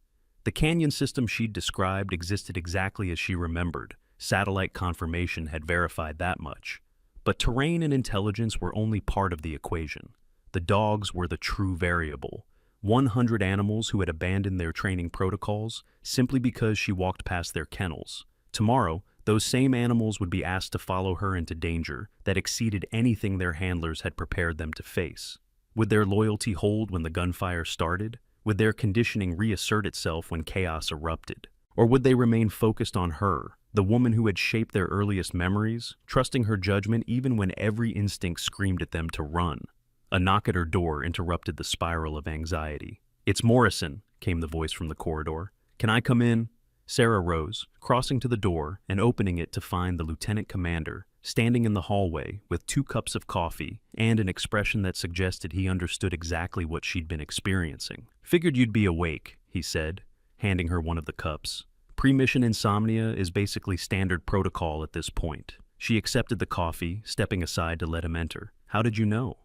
The canyon system she'd described existed exactly as she remembered. Satellite confirmation had verified that much. But terrain and intelligence were only part of the equation. The dogs were the true variable. 100 animals who had abandoned their training protocols simply because she walked past their kennels. Tomorrow, those same animals would be asked to follow her into danger that exceeded anything their handlers had prepared them to face. Would their loyalty hold when the gunfire started? Would their conditioning reassert itself when chaos erupted? Or would they remain focused on her, the woman who had shaped their earliest memories, trusting her judgment even when every instinct screamed at them to run? A knock at her door interrupted the spiral of anxiety. "It's Morrison," came the voice from the corridor. "Can I come in?" Sarah rose, crossing to the door and opening it to find the lieutenant commander standing in the hallway with 2 cups of coffee and an expression that suggested he understood exactly what she'd been experiencing. "Figured you'd be awake," he said, handing her one of the cups. "Pre-mission insomnia is basically standard protocol at this point." She accepted the coffee, stepping aside to let him enter. "How did you know?"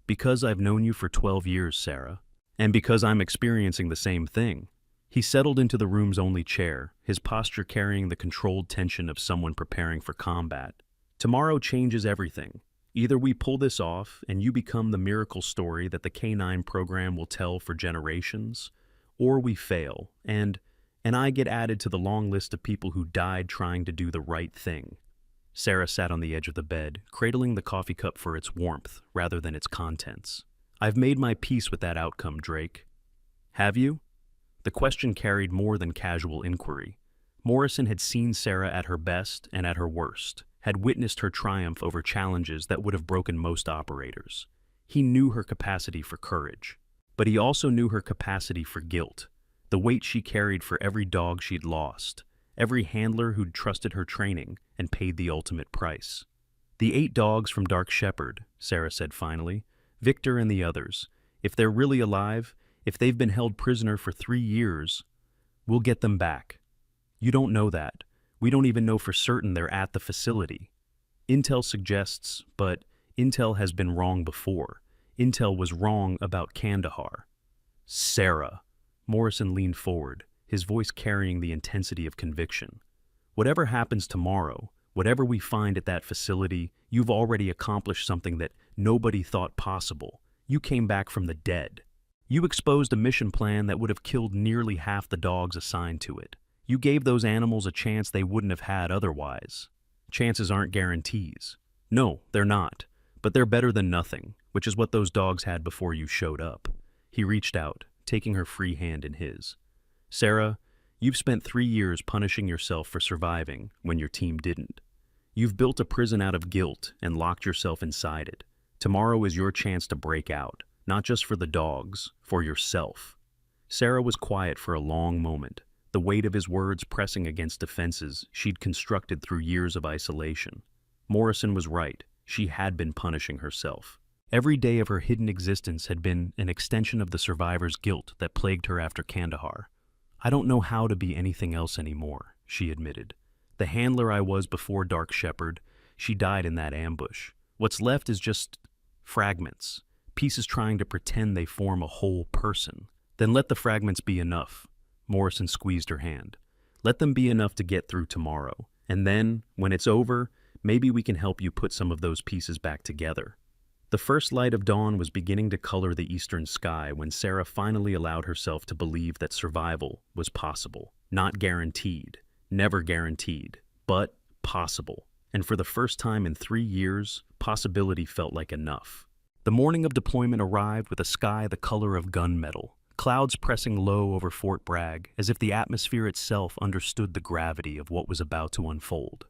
"Because I've known you for 12 years, Sarah. And because I'm experiencing the same thing." He settled into the room's only chair, his posture carrying the controlled tension of someone preparing for combat. "Tomorrow changes everything. Either we pull this off and you become the miracle story that the K9 program will tell for generations, or we fail, and I get added to the long list of people who died trying to do the right thing." Sarah sat on the edge of the bed, cradling the coffee cup for its warmth rather than its contents. "I've made my peace with that outcome, Drake." "Have you?" The question carried more than casual inquiry. Morrison had seen Sarah at her best and at her worst, had witnessed her triumph over challenges that would have broken most operators. He knew her capacity for courage, but he also knew her capacity for guilt, the weight she carried for every dog she'd lost, every handler who'd trusted her training and paid the ultimate price. "The 8 dogs from Dark Shepherd," Sarah said finally, "Victor and the others, if they're really alive, if they've been held prisoner for 3 years, we'll get them back. You don't know that. We don't even know for certain they're at the facility. Intel suggests, but Intel has been wrong before. Intel was wrong about Kandahar." "Sarah." Morrison leaned forward, his voice carrying the intensity of conviction. "Whatever happens tomorrow, whatever we find at that facility, you've already accomplished something that nobody thought possible. You came back from the dead. You exposed a mission plan that would have killed nearly half the dogs assigned to it. You gave those animals a chance they wouldn't have had otherwise. Chances aren't guarantees. No, they're not. But they're better than nothing, which is what those dogs had before you showed up." He reached out, taking her free hand in his. "Sarah, you've spent 3 years punishing yourself for surviving when your team didn't. You've built a prison out of guilt and locked yourself inside it. Tomorrow is your chance to break out, not just for the dogs, for yourself." Sarah was quiet for a long moment, the weight of his words pressing against defenses she'd constructed through years of isolation. Morrison was right. She had been punishing herself. Every day of her hidden existence had been an extension of the survivor's guilt that plagued her after Kandahar. "I don't know how to be anything else anymore," she admitted. The handler I was before Dark Shepherd, she died in that ambush. What's left is just fragments, pieces trying to pretend they form a whole person. Then let the fragments be enough. Morrison squeezed her hand. Let them be enough to get through tomorrow. And then, when it's over, maybe we can help you put some of those pieces back together. The first light of dawn was beginning to color the eastern sky when Sarah finally allowed herself to believe that survival was possible. Not guaranteed, never guaranteed, but possible. And for the first time in 3 years, possibility felt like enough. The morning of deployment arrived with a sky the color of gunmetal, clouds pressing low over Fort Bragg as if the atmosphere itself understood the gravity of what was about to unfold.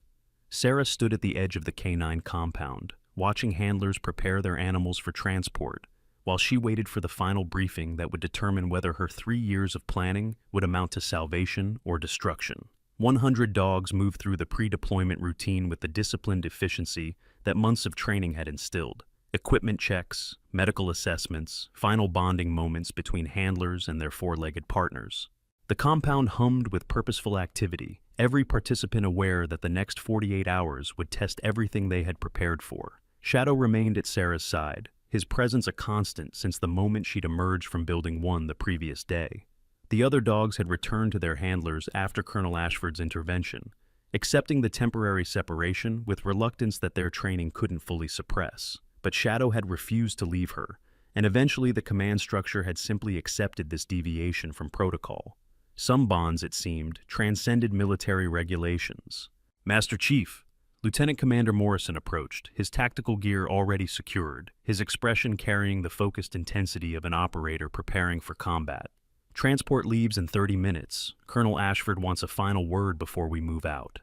Sarah stood at the edge of the K9 compound, watching handlers prepare their animals for transport, while she waited for the final briefing that would determine whether her 3 years of planning would amount to salvation or destruction. 100 dogs moved through the pre-deployment routine with the disciplined efficiency that months of training had instilled. Equipment checks, medical assessments, final bonding moments between handlers and their four-legged partners. The compound hummed with purposeful activity, every participant aware that the next 48 hours would test everything they had prepared for. Shadow remained at Sarah's side, his presence a constant since the moment she'd emerged from Building 1 the previous day. The other dogs had returned to their handlers after Colonel Ashford's intervention, accepting the temporary separation with reluctance that their training couldn't fully suppress. But Shadow had refused to leave her, and eventually the command structure had simply accepted this deviation from protocol. Some bonds, it seemed, transcended military regulations. Master Chief, Lieutenant Commander Morrison approached, his tactical gear already secured, his expression carrying the focused intensity of an operator preparing for combat. Transport leaves in 30 minutes. Colonel Ashford wants a final word before we move out.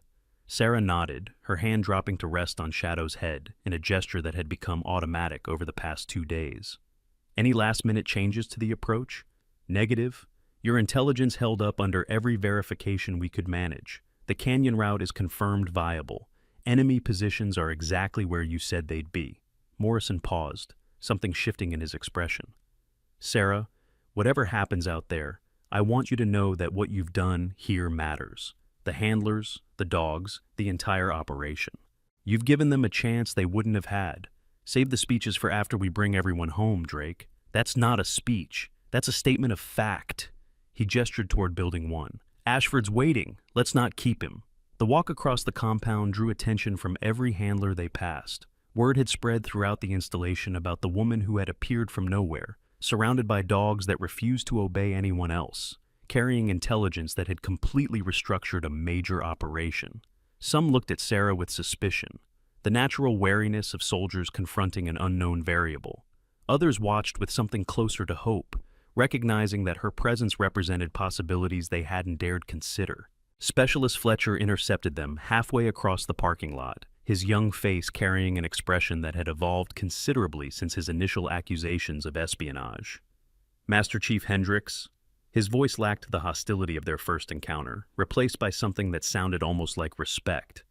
Sarah nodded, her hand dropping to rest on Shadow's head in a gesture that had become automatic over the past 2 days. Any last-minute changes to the approach? Negative. Your intelligence held up under every verification we could manage. The canyon route is confirmed viable. Enemy positions are exactly where you said they'd be. Morrison paused, something shifting in his expression. Sarah, whatever happens out there, I want you to know that what you've done here matters. The handlers, the dogs, the entire operation. You've given them a chance they wouldn't have had. Save the speeches for after we bring everyone home, Drake. That's not a speech. That's a statement of fact. He gestured toward Building 1. Ashford's waiting. Let's not keep him. The walk across the compound drew attention from every handler they passed. Word had spread throughout the installation about the woman who had appeared from nowhere, surrounded by dogs that refused to obey anyone else, carrying intelligence that had completely restructured a major operation. Some looked at Sarah with suspicion, the natural wariness of soldiers confronting an unknown variable. Others watched with something closer to hope, recognizing that her presence represented possibilities they hadn't dared consider. Specialist Fletcher intercepted them halfway across the parking lot, his young face carrying an expression that had evolved considerably since his initial accusations of espionage. Master Chief Hendricks. His voice lacked the hostility of their first encounter, replaced by something that sounded almost like respect.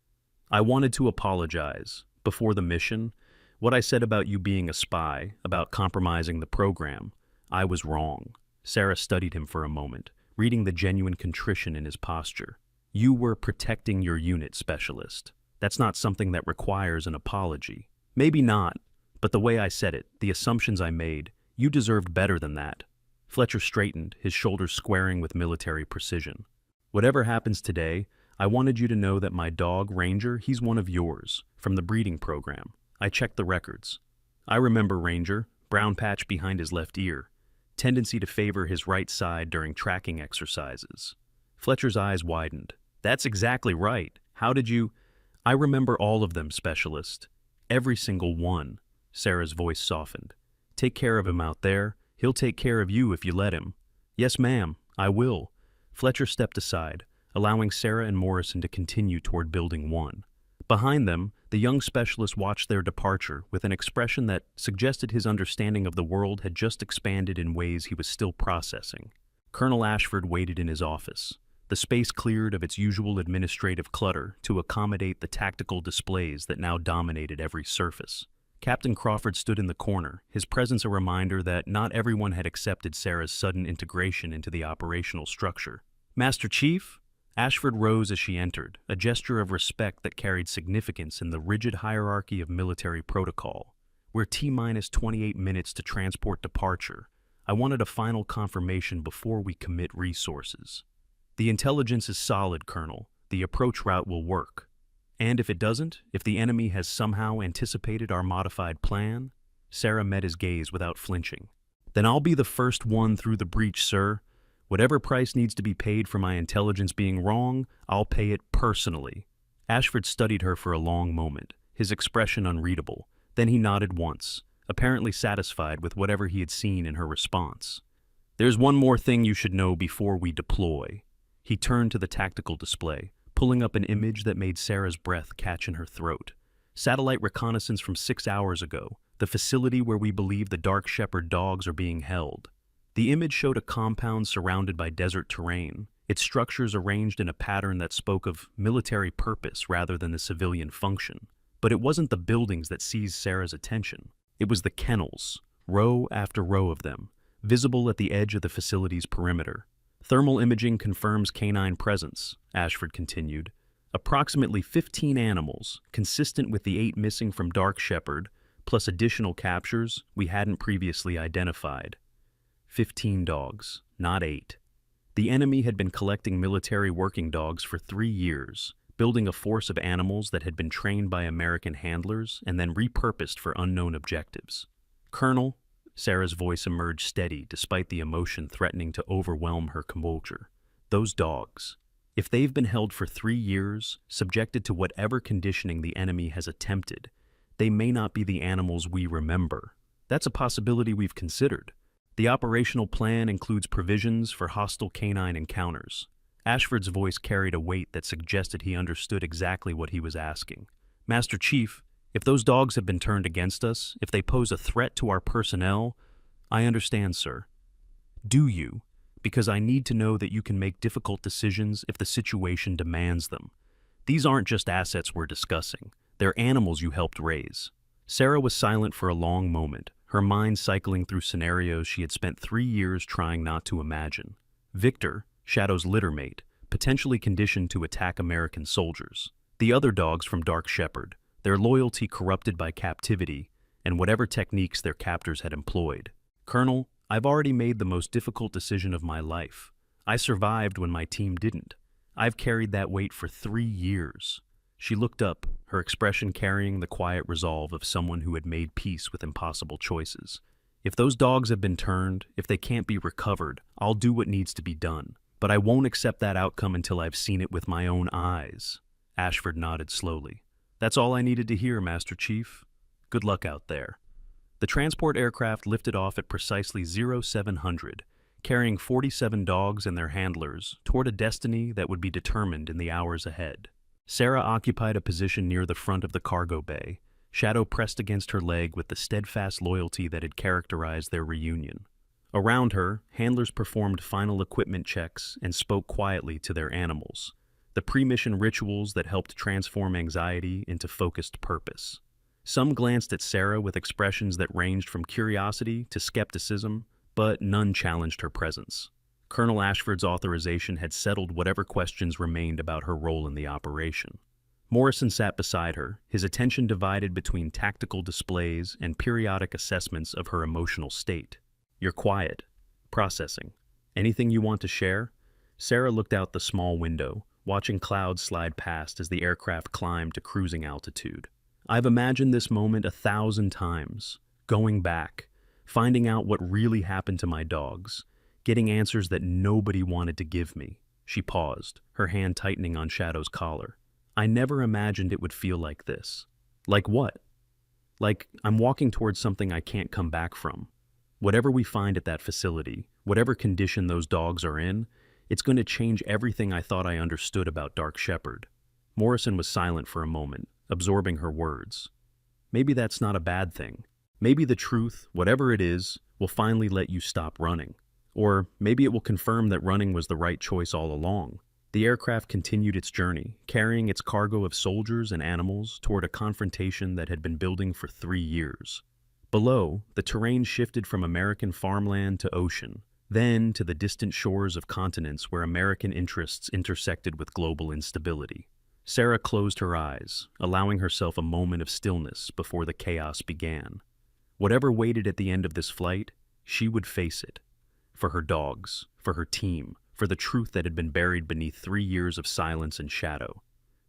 I wanted to apologize. Before the mission, what I said about you being a spy, about compromising the program, I was wrong. Sarah studied him for a moment, reading the genuine contrition in his posture. You were protecting your unit, Specialist. That's not something that requires an apology. Maybe not, but the way I said it, the assumptions I made, you deserved better than that. Fletcher straightened, his shoulders squaring with military precision. Whatever happens today, I wanted you to know that my dog, Ranger, he's one of yours, from the breeding program. I checked the records. I remember Ranger, brown patch behind his left ear, tendency to favor his right side during tracking exercises. Fletcher's eyes widened. That's exactly right. How did you... I remember all of them, Specialist. Every single one. Sarah's voice softened. Take care of him out there. He'll take care of you if you let him. Yes, ma'am, I will. Fletcher stepped aside, allowing Sarah and Morrison to continue toward Building 1. Behind them, the young specialist watched their departure with an expression that suggested his understanding of the world had just expanded in ways he was still processing. Colonel Ashford waited in his office. The space cleared of its usual administrative clutter to accommodate the tactical displays that now dominated every surface. Captain Crawford stood in the corner, his presence a reminder that not everyone had accepted Sarah's sudden integration into the operational structure. Master Chief? Ashford rose as she entered, a gesture of respect that carried significance in the rigid hierarchy of military protocol. We're T-minus 28 minutes to transport departure. I wanted a final confirmation before we commit resources. The intelligence is solid, Colonel. The approach route will work. And if it doesn't, if the enemy has somehow anticipated our modified plan? Sarah met his gaze without flinching. Then I'll be the first one through the breach, sir. Whatever price needs to be paid for my intelligence being wrong, I'll pay it personally. Ashford studied her for a long moment, his expression unreadable. Then he nodded once, apparently satisfied with whatever he had seen in her response. There's one more thing you should know before we deploy. He turned to the tactical display, pulling up an image that made Sarah's breath catch in her throat. Satellite reconnaissance from 6 hours ago, the facility where we believe the Dark Shepherd dogs are being held. The image showed a compound surrounded by desert terrain, its structures arranged in a pattern that spoke of military purpose rather than the civilian function. But it wasn't the buildings that seized Sarah's attention. It was the kennels, row after row of them, visible at the edge of the facility's perimeter. Thermal imaging confirms canine presence, Ashford continued. Approximately 15 animals, consistent with the 8 missing from Dark Shepherd, plus additional captures we hadn't previously identified. 15 dogs, not 8. The enemy had been collecting military working dogs for 3 years, building a force of animals that had been trained by American handlers and then repurposed for unknown objectives. Colonel, Sarah's voice emerged steady despite the emotion threatening to overwhelm her composure. Those dogs, if they've been held for 3 years, subjected to whatever conditioning the enemy has attempted, they may not be the animals we remember. That's a possibility we've considered. The operational plan includes provisions for hostile canine encounters. Ashford's voice carried a weight that suggested he understood exactly what he was asking. Master Chief, if those dogs have been turned against us, if they pose a threat to our personnel, I understand, sir. Do you? Because I need to know that you can make difficult decisions if the situation demands them. These aren't just assets we're discussing. They're animals you helped raise. Sarah was silent for a long moment, her mind cycling through scenarios she had spent 3 years trying not to imagine. Victor, Shadow's littermate, potentially conditioned to attack American soldiers. The other dogs from Dark Shepherd, their loyalty corrupted by captivity and whatever techniques their captors had employed. Colonel, I've already made the most difficult decision of my life. I survived when my team didn't. I've carried that weight for 3 years. She looked up, her expression carrying the quiet resolve of someone who had made peace with impossible choices. If those dogs have been turned, if they can't be recovered, I'll do what needs to be done. But I won't accept that outcome until I've seen it with my own eyes. Ashford nodded slowly. That's all I needed to hear, Master Chief. Good luck out there. The transport aircraft lifted off at precisely 0700, carrying 47 dogs and their handlers toward a destiny that would be determined in the hours ahead. Sarah occupied a position near the front of the cargo bay, Shadow pressed against her leg with the steadfast loyalty that had characterized their reunion. Around her, handlers performed final equipment checks and spoke quietly to their animals, the pre-mission rituals that helped transform anxiety into focused purpose. Some glanced at Sarah with expressions that ranged from curiosity to skepticism, but none challenged her presence. Colonel Ashford's authorization had settled whatever questions remained about her role in the operation. Morrison sat beside her, his attention divided between tactical displays and periodic assessments of her emotional state. You're quiet. Processing. Anything you want to share? Sarah looked out the small window, watching clouds slide past as the aircraft climbed to cruising altitude. I've imagined this moment 1,000 times, going back, finding out what really happened to my dogs, getting answers that nobody wanted to give me. She paused, her hand tightening on Shadow's collar. I never imagined it would feel like this. Like what? Like I'm walking towards something I can't come back from. Whatever we find at that facility, whatever condition those dogs are in, it's going to change everything I thought I understood about Dark Shepherd. Morrison was silent for a moment, absorbing her words. Maybe that's not a bad thing. Maybe the truth, whatever it is, will finally let you stop running. Or maybe it will confirm that running was the right choice all along. The aircraft continued its journey, carrying its cargo of soldiers and animals toward a confrontation that had been building for 3 years. Below, the terrain shifted from American farmland to ocean, then to the distant shores of continents where American interests intersected with global instability. Sarah closed her eyes, allowing herself a moment of stillness before the chaos began. Whatever waited at the end of this flight, she would face it. For her dogs, for her team, for the truth that had been buried beneath 3 years of silence and shadow.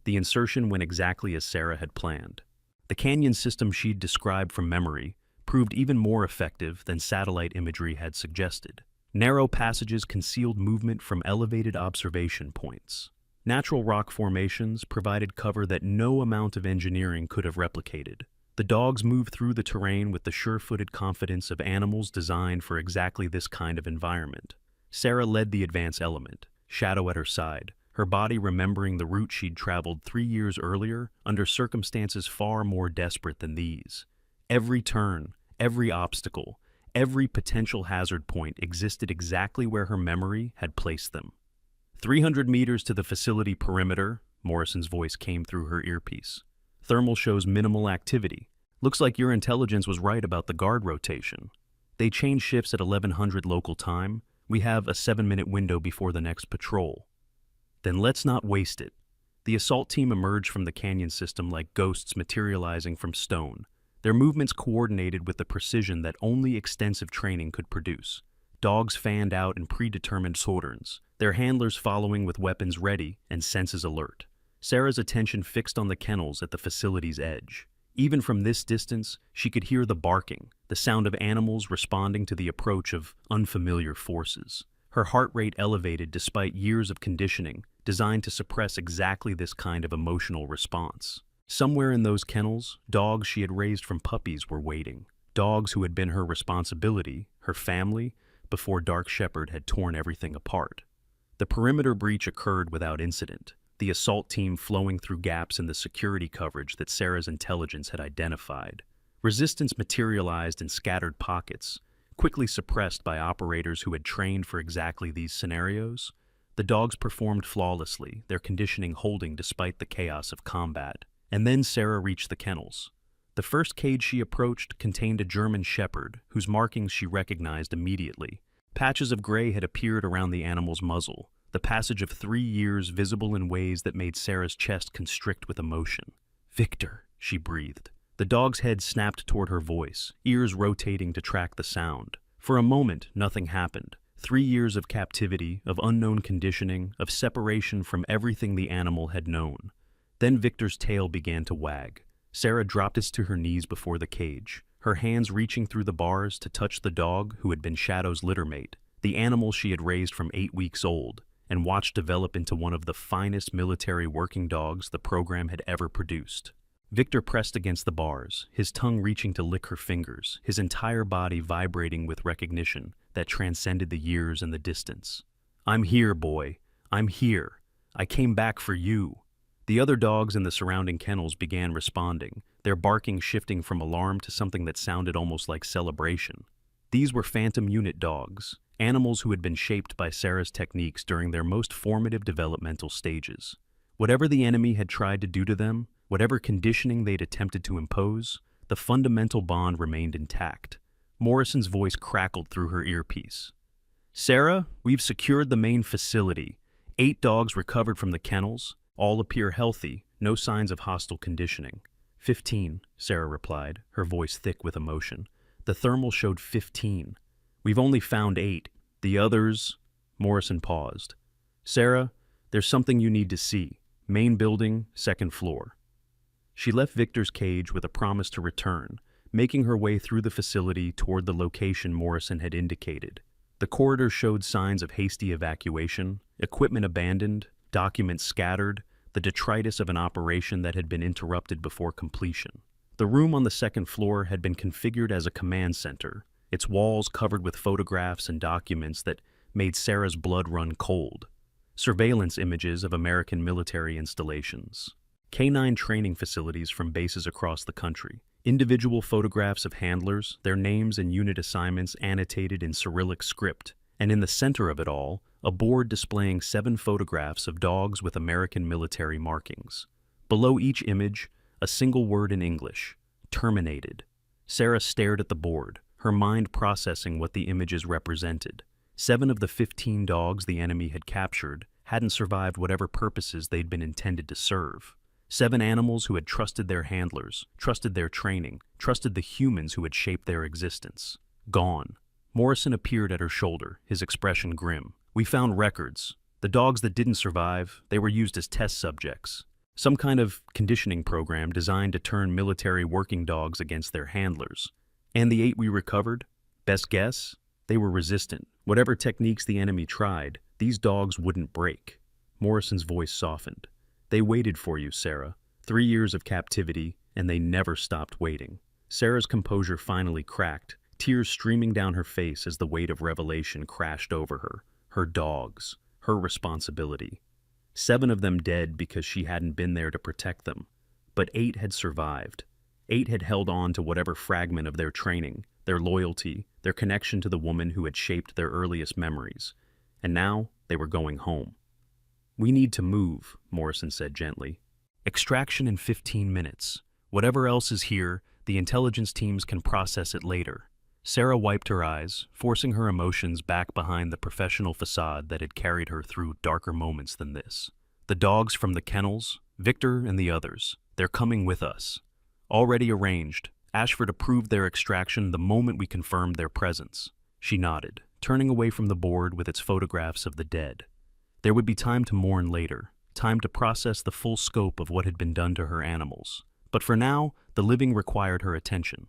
The insertion went exactly as Sarah had planned. The canyon system she'd described from memory proved even more effective than satellite imagery had suggested. Narrow passages concealed movement from elevated observation points. Natural rock formations provided cover that no amount of engineering could have replicated. The dogs moved through the terrain with the sure-footed confidence of animals designed for exactly this kind of environment. Sarah led the advance element, Shadow at her side, her body remembering the route she'd traveled 3 years earlier under circumstances far more desperate than these. Every turn, every obstacle, every potential hazard point existed exactly where her memory had placed them. 300 meters to the facility perimeter, Morrison's voice came through her earpiece. Thermal shows minimal activity. Looks like your intelligence was right about the guard rotation. They change shifts at 1100 local time. We have a 7-minute window before the next patrol. Then let's not waste it. The assault team emerged from the canyon system like ghosts materializing from stone, their movements coordinated with the precision that only extensive training could produce. Dogs fanned out in predetermined sorterns, their handlers following with weapons ready and senses alert. Sarah's attention fixed on the kennels at the facility's edge. Even from this distance, she could hear the barking, the sound of animals responding to the approach of unfamiliar forces. Her heart rate elevated despite years of conditioning designed to suppress exactly this kind of emotional response. Somewhere in those kennels, dogs she had raised from puppies were waiting. Dogs who had been her responsibility, her family, before Dark Shepherd had torn everything apart. The perimeter breach occurred without incident, the assault team flowing through gaps in the security coverage that Sarah's intelligence had identified. Resistance materialized in scattered pockets, quickly suppressed by operators who had trained for exactly these scenarios. The dogs performed flawlessly, their conditioning holding despite the chaos of combat. And then Sarah reached the kennels. The first cage she approached contained a German shepherd, whose markings she recognized immediately. Patches of gray had appeared around the animal's muzzle, the passage of 3 years visible in ways that made Sarah's chest constrict with emotion. "Victor," she breathed. The dog's head snapped toward her voice, ears rotating to track the sound. For a moment, nothing happened. 3 years of captivity, of unknown conditioning, of separation from everything the animal had known. Then Victor's tail began to wag. Sarah dropped to her knees before the cage, her hands reaching through the bars to touch the dog who had been Shadow's littermate, the animal she had raised from 8 weeks old, and watched develop into one of the finest military working dogs the program had ever produced. Victor pressed against the bars, his tongue reaching to lick her fingers, his entire body vibrating with recognition that transcended the years and the distance. "I'm here, boy. I'm here. I came back for you." The other dogs in the surrounding kennels began responding, their barking shifting from alarm to something that sounded almost like celebration. These were Phantom Unit dogs, animals who had been shaped by Sarah's techniques during their most formative developmental stages. Whatever the enemy had tried to do to them, whatever conditioning they'd attempted to impose, the fundamental bond remained intact. Morrison's voice crackled through her earpiece. "Sarah, we've secured the main facility. 8 dogs recovered from the kennels. All appear healthy, no signs of hostile conditioning." 15, Sarah replied, her voice thick with emotion. "The thermal showed 15. We've only found 8. The others—" Morrison paused. "Sarah, there's something you need to see. Main building, 2nd floor." She left Victor's cage with a promise to return, making her way through the facility toward the location Morrison had indicated. The corridor showed signs of hasty evacuation, equipment abandoned, documents scattered, the detritus of an operation that had been interrupted before completion. The room on the 2nd floor had been configured as a command center, its walls covered with photographs and documents that made Sarah's blood run cold. Surveillance images of American military installations, K-9 training facilities from bases across the country, individual photographs of handlers, their names and unit assignments annotated in Cyrillic script, and in the center of it all, a board displaying 7 photographs of dogs with American military markings. Below each image, a single word in English: terminated. Sarah stared at the board, her mind processing what the images represented. 7 of the 15 dogs the enemy had captured hadn't survived whatever purposes they'd been intended to serve. 7 animals who had trusted their handlers, trusted their training, trusted the humans who had shaped their existence. Gone. Morrison appeared at her shoulder, his expression grim. We found records. The dogs that didn't survive, they were used as test subjects. Some kind of conditioning program designed to turn military working dogs against their handlers. And the 8 we recovered? Best guess? They were resistant. Whatever techniques the enemy tried, these dogs wouldn't break. Morrison's voice softened. They waited for you, Sarah. 3 years of captivity, and they never stopped waiting. Sarah's composure finally cracked, tears streaming down her face as the weight of revelation crashed over her. Her dogs. Her responsibility. 7 of them dead because she hadn't been there to protect them. But 8 had survived. 8 had held on to whatever fragment of their training, their loyalty, their connection to the woman who had shaped their earliest memories. And now they were going home. We need to move, Morrison said gently. Extraction in 15 minutes. Whatever else is here, the intelligence teams can process it later. Sarah wiped her eyes, forcing her emotions back behind the professional facade that had carried her through darker moments than this. The dogs from the kennels, Victor and the others, they're coming with us. Already arranged. Ashford approved their extraction the moment we confirmed their presence. She nodded, turning away from the board with its photographs of the dead. There would be time to mourn later, time to process the full scope of what had been done to her animals. But for now, the living required her attention.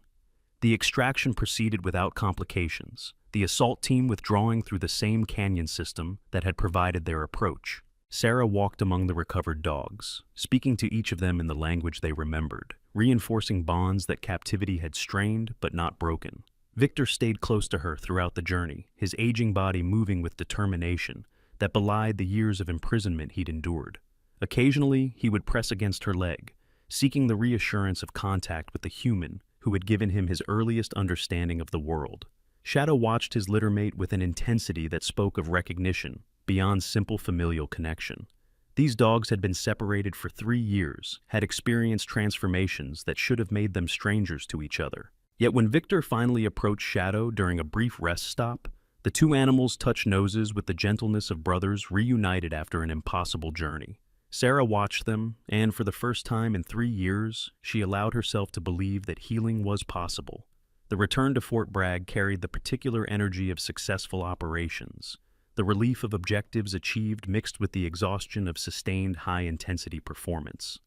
The extraction proceeded without complications, the assault team withdrawing through the same canyon system that had provided their approach. Sarah walked among the recovered dogs, speaking to each of them in the language they remembered, reinforcing bonds that captivity had strained but not broken. Victor stayed close to her throughout the journey, his aging body moving with determination that belied the years of imprisonment he'd endured. Occasionally, he would press against her leg, seeking the reassurance of contact with the human who had given him his earliest understanding of the world. Shadow watched his littermate with an intensity that spoke of recognition, beyond simple familial connection. These dogs had been separated for 3 years, had experienced transformations that should have made them strangers to each other. Yet when Victor finally approached Shadow during a brief rest stop, the 2 animals touched noses with the gentleness of brothers reunited after an impossible journey. Sarah watched them, and for the first time in 3 years, she allowed herself to believe that healing was possible. The return to Fort Bragg carried the particular energy of successful operations, the relief of objectives achieved mixed with the exhaustion of sustained high-intensity performance.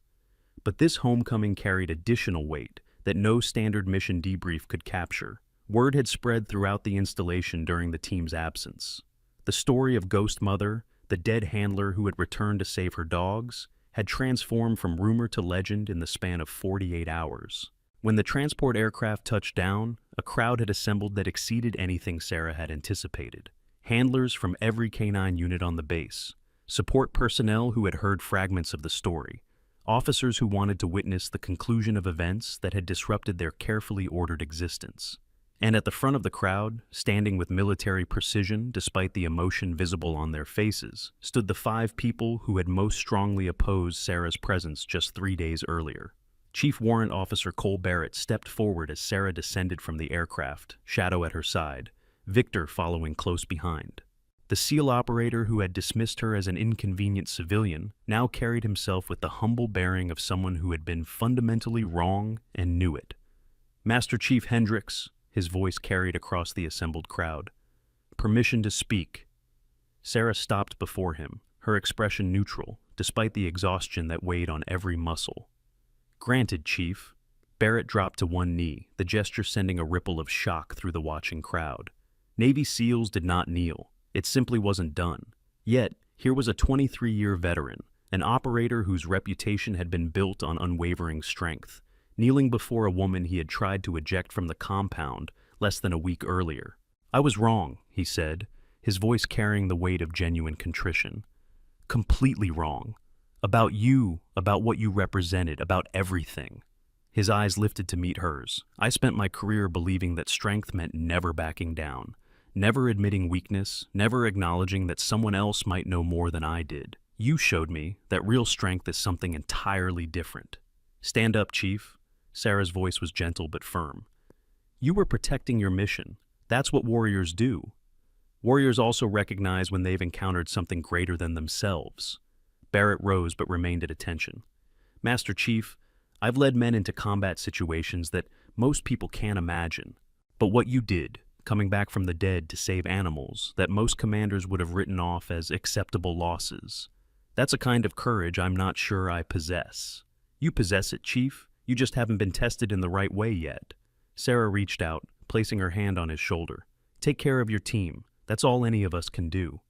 But this homecoming carried additional weight that no standard mission debrief could capture. Word had spread throughout the installation during the team's absence. The story of Ghost Mother, the dead handler who had returned to save her dogs, had transformed from rumor to legend in the span of 48 hours. When the transport aircraft touched down, a crowd had assembled that exceeded anything Sarah had anticipated. Handlers from every canine unit on the base, support personnel who had heard fragments of the story, officers who wanted to witness the conclusion of events that had disrupted their carefully ordered existence. And at the front of the crowd, standing with military precision despite the emotion visible on their faces, stood the 5 people who had most strongly opposed Sarah's presence just 3 days earlier. Chief Warrant Officer Cole Barrett stepped forward as Sarah descended from the aircraft, Shadow at her side, Victor following close behind. The SEAL operator who had dismissed her as an inconvenient civilian now carried himself with the humble bearing of someone who had been fundamentally wrong and knew it. Master Chief Hendricks, his voice carried across the assembled crowd. Permission to speak. Sarah stopped before him, her expression neutral, despite the exhaustion that weighed on every muscle. Granted, Chief. Barrett dropped to one knee, the gesture sending a ripple of shock through the watching crowd. Navy SEALs did not kneel. It simply wasn't done. Yet, here was a 23-year veteran, an operator whose reputation had been built on unwavering strength, kneeling before a woman he had tried to eject from the compound less than a week earlier. I was wrong, he said, his voice carrying the weight of genuine contrition. Completely wrong. About you, about what you represented, about everything. His eyes lifted to meet hers. I spent my career believing that strength meant never backing down, never admitting weakness, never acknowledging that someone else might know more than I did. You showed me that real strength is something entirely different. Stand up, Chief. Sarah's voice was gentle but firm. You were protecting your mission. That's what warriors do. Warriors also recognize when they've encountered something greater than themselves. Barrett rose but remained at attention. Master Chief, I've led men into combat situations that most people can't imagine. But what you did, coming back from the dead to save animals that most commanders would have written off as acceptable losses, that's a kind of courage I'm not sure I possess. You possess it, Chief. You just haven't been tested in the right way yet. Sarah reached out, placing her hand on his shoulder. Take care of your team. That's all any of us can do.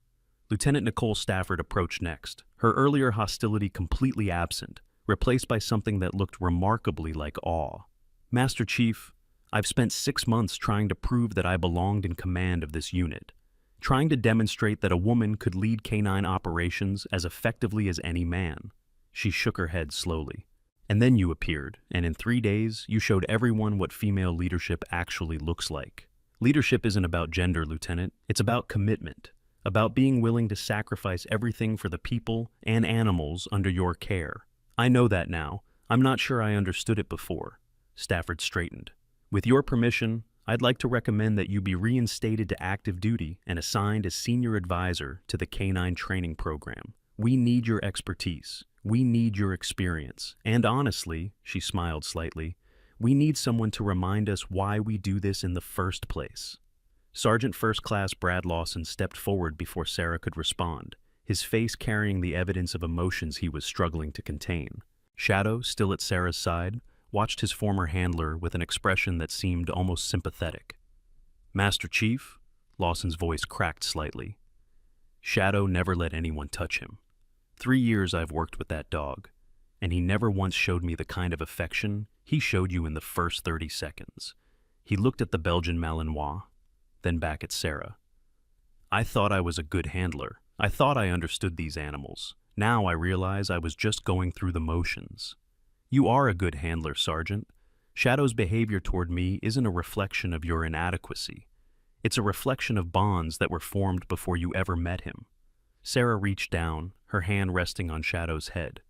Lieutenant Nicole Stafford approached next, her earlier hostility completely absent, replaced by something that looked remarkably like awe. Master Chief, I've spent 6 months trying to prove that I belonged in command of this unit, trying to demonstrate that a woman could lead canine operations as effectively as any man. She shook her head slowly. And then you appeared, and in 3 days, you showed everyone what female leadership actually looks like. Leadership isn't about gender, Lieutenant. It's about commitment, about being willing to sacrifice everything for the people and animals under your care. I know that now. I'm not sure I understood it before. Stafford straightened. With your permission, I'd like to recommend that you be reinstated to active duty and assigned as senior advisor to the canine training program. We need your expertise. We need your experience. And honestly, she smiled slightly, we need someone to remind us why we do this in the first place. Sergeant First Class Brad Lawson stepped forward before Sarah could respond, his face carrying the evidence of emotions he was struggling to contain. Shadow, still at Sarah's side, watched his former handler with an expression that seemed almost sympathetic. Master Chief, Lawson's voice cracked slightly. Shadow never let anyone touch him. 3 years I've worked with that dog, and he never once showed me the kind of affection he showed you in the first 30 seconds. He looked at the Belgian Malinois, then back at Sarah. I thought I was a good handler. I thought I understood these animals. Now I realize I was just going through the motions. You are a good handler, Sergeant. Shadow's behavior toward me isn't a reflection of your inadequacy. It's a reflection of bonds that were formed before you ever met him. Sarah reached down, her hand resting on Shadow's head.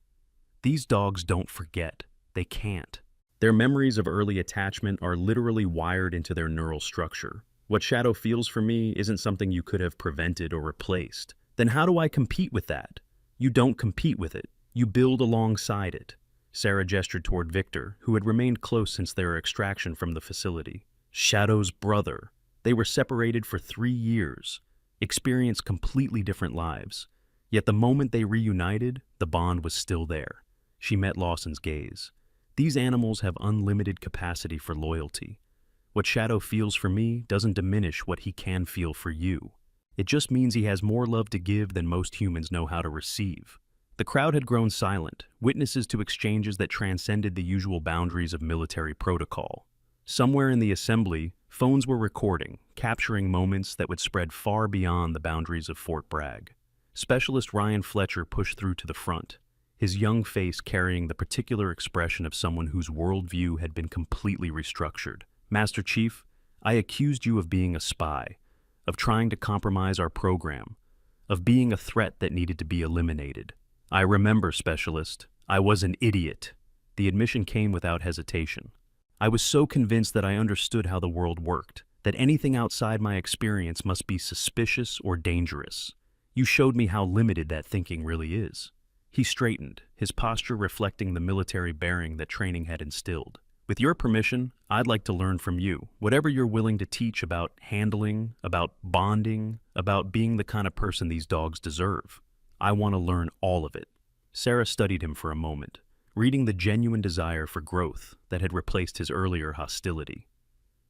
These dogs don't forget. They can't. Their memories of early attachment are literally wired into their neural structure. What Shadow feels for me isn't something you could have prevented or replaced. Then how do I compete with that? You don't compete with it. You build alongside it. Sarah gestured toward Victor, who had remained close since their extraction from the facility. Shadow's brother. They were separated for 3 years, experienced completely different lives. Yet the moment they reunited, the bond was still there. She met Lawson's gaze. These animals have unlimited capacity for loyalty. What Shadow feels for me doesn't diminish what he can feel for you. It just means he has more love to give than most humans know how to receive. The crowd had grown silent, witnesses to exchanges that transcended the usual boundaries of military protocol. Somewhere in the assembly, phones were recording, capturing moments that would spread far beyond the boundaries of Fort Bragg. Specialist Ryan Fletcher pushed through to the front, his young face carrying the particular expression of someone whose worldview had been completely restructured. Master Chief, I accused you of being a spy, of trying to compromise our program, of being a threat that needed to be eliminated. I remember, Specialist. I was an idiot. The admission came without hesitation. I was so convinced that I understood how the world worked, that anything outside my experience must be suspicious or dangerous. You showed me how limited that thinking really is. He straightened, his posture reflecting the military bearing that training had instilled. With your permission, I'd like to learn from you, whatever you're willing to teach about handling, about bonding, about being the kind of person these dogs deserve. I want to learn all of it. Sarah studied him for a moment, reading the genuine desire for growth that had replaced his earlier hostility.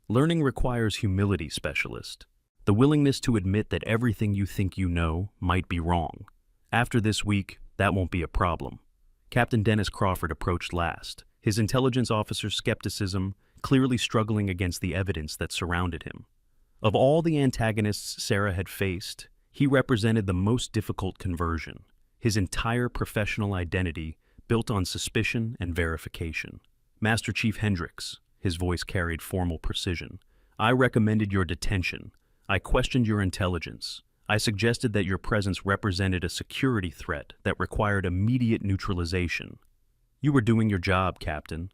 Learning requires humility, Specialist. The willingness to admit that everything you think you know might be wrong. After this week, that won't be a problem. Captain Dennis Crawford approached last, his intelligence officer's skepticism clearly struggling against the evidence that surrounded him. Of all the antagonists Sarah had faced, he represented the most difficult conversion, his entire professional identity built on suspicion and verification. Master Chief Hendricks, his voice carried formal precision, I recommended your detention. I questioned your intelligence. I suggested that your presence represented a security threat that required immediate neutralization. You were doing your job, Captain.